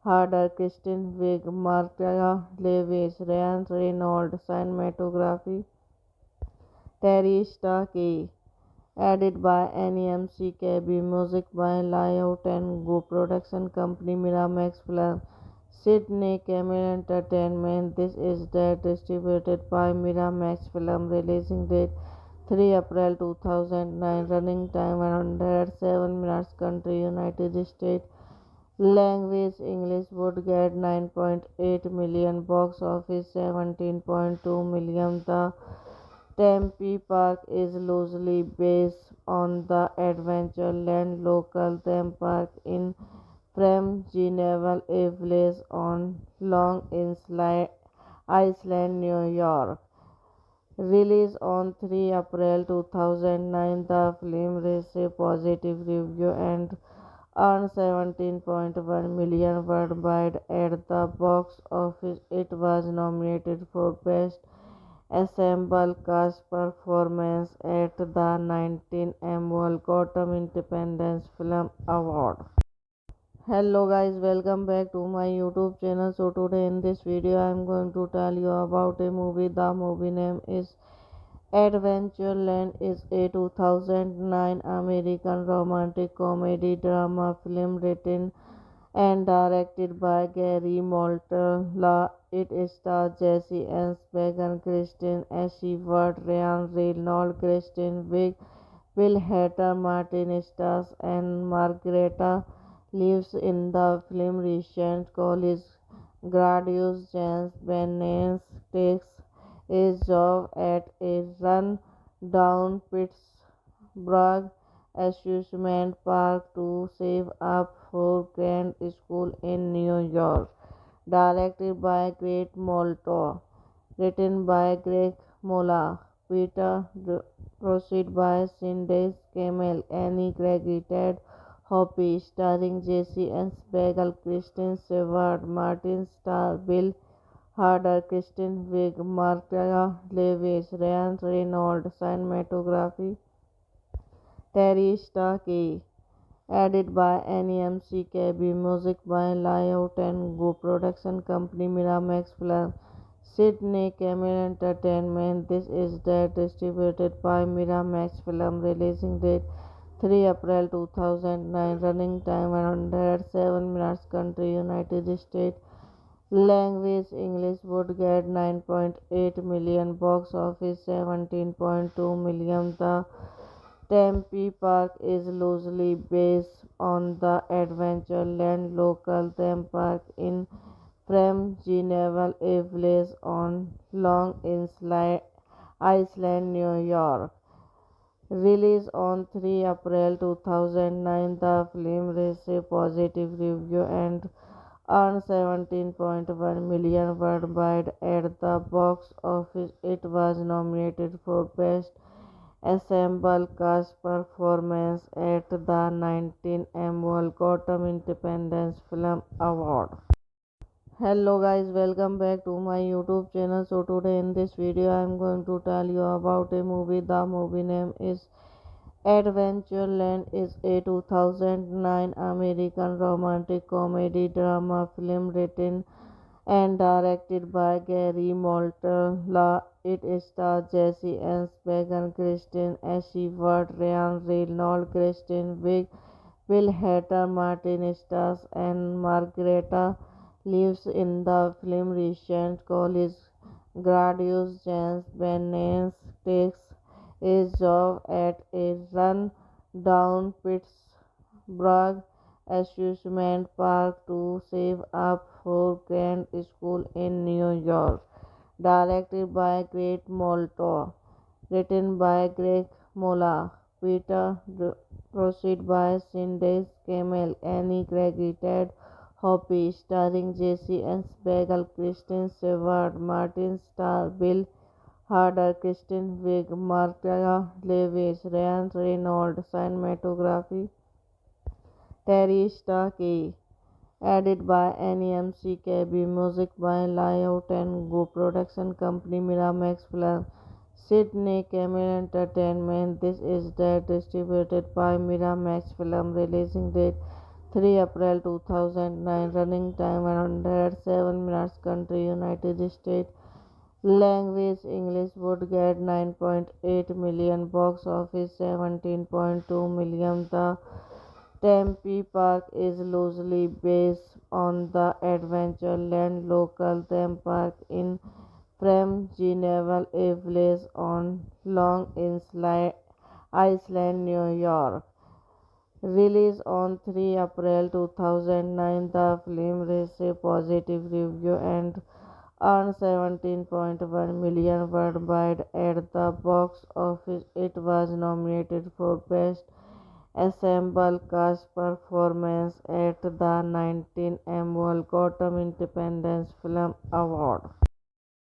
Hader, Kristen Wiig, Marta Lewis, Ryan Reynolds, cinematography, Terry Starkey, edit by NEMCKB, music by Lyle Tengu, production company Miramax Film, Sydney Camel Entertainment. This is that distributed by Miramax Film, releasing date 3 April 2009, running time 107 minutes, country United States. Language English would get 9.8 million, box office 17.2 million. The Tempe Park is loosely based on the Adventureland local theme park in Fremdgeneval, a village on Long Island, New York. Released on 3 April 2009, the film received positive reviews and earned 17.1 million worldwide at the box office. It was nominated for Best Ensemble Cast Performance at the 19th Annual Gotham Independent Film Award. Hello guys, welcome back to my YouTube channel. So today in this video I am going to tell you about a movie. The movie name is Adventureland. Is a 2009 American romantic comedy drama film written and directed by Gary Moltella. It stars Jesse Eisenberg, Kristen Stewart, Ryan Reynolds, Kristen Wiig, Will Hader, Martin Stars, and Margareta lives in the film. Recent college graduate James Bennett takes a job at a run-down Pittsburgh amusement park to save up for grad school in New York. Directed by Greg Molto, written by Greg Mola, Peter proceed by Cindy Camel, Annie credited Hoppy, starring Jesse Eisenberg, Kristen Stewart, Martin Starr, Bill Hader, Kristen Wiig, Marta Lewis, Ryan Reynolds, cinematography, Terry Starkey, edit by NEMCKB, music by Lyle Tengu, production company Miramax Film, Sydney Camel Entertainment. This is that distributed by Miramax Film, releasing date 3 April 2009. Running time 107 minutes. Country United States. Language English. Would get 9.8 million. Box office 17.2 million. The Tempe Park is loosely based on the Adventureland local theme park in Fremdgeneval, a village on Long Island, New York. Released on 3 April 2009, the film received positive reviews and earned 17.1 million worldwide at the box office. It was nominated for Best Ensemble Cast Performance at the 19th Annual Gotham Independent Film Award. Hello guys, welcome back to my YouTube channel. So today in this video I am going to tell you about a movie. The movie name is Adventureland. Is a 2009 American romantic comedy drama film written and directed by Gary Moltella. It stars Jesse Eisenberg, Kristen Stewart, Ryan Reynolds, Kristen Wiig, Will Hader, Martin Stars, and Margareta lives in the film. Recent college graduate James Bennett takes a job at a run-down Pittsburgh amusement park to save up for grad school in New York. Directed by Greg Molto, written by Greg Mola, Peter Proceed by Cindy Camel, Annie Craigie, Ted Hoppy, starring Jesse Eisenberg, Kristen Stewart, Martin Starr, Bill Hader, Kristen Wiig, Martha Lewis, Ryan Reynolds, cinematography, Terry Starkey, edited by NEMC KB, music by Layout and Go, production company Miramax Film, Sydney Camel Entertainment. This is distributed by Miramax Film. Releasing date 3 April 2009. Running time 107 minutes. Country United States. Language English. Would get 9.8 million. Box office 17.2 million. The Tempe Park is loosely based on the Adventureland local theme park in Fremdgeneval, a village on Long Island, New York. Released on 3 April 2009, the film received positive reviews and earned 17.1 million worldwide at the box office. It was nominated for Best Ensemble Cast Performance at the 19th Annual Gotham Independent Film Award.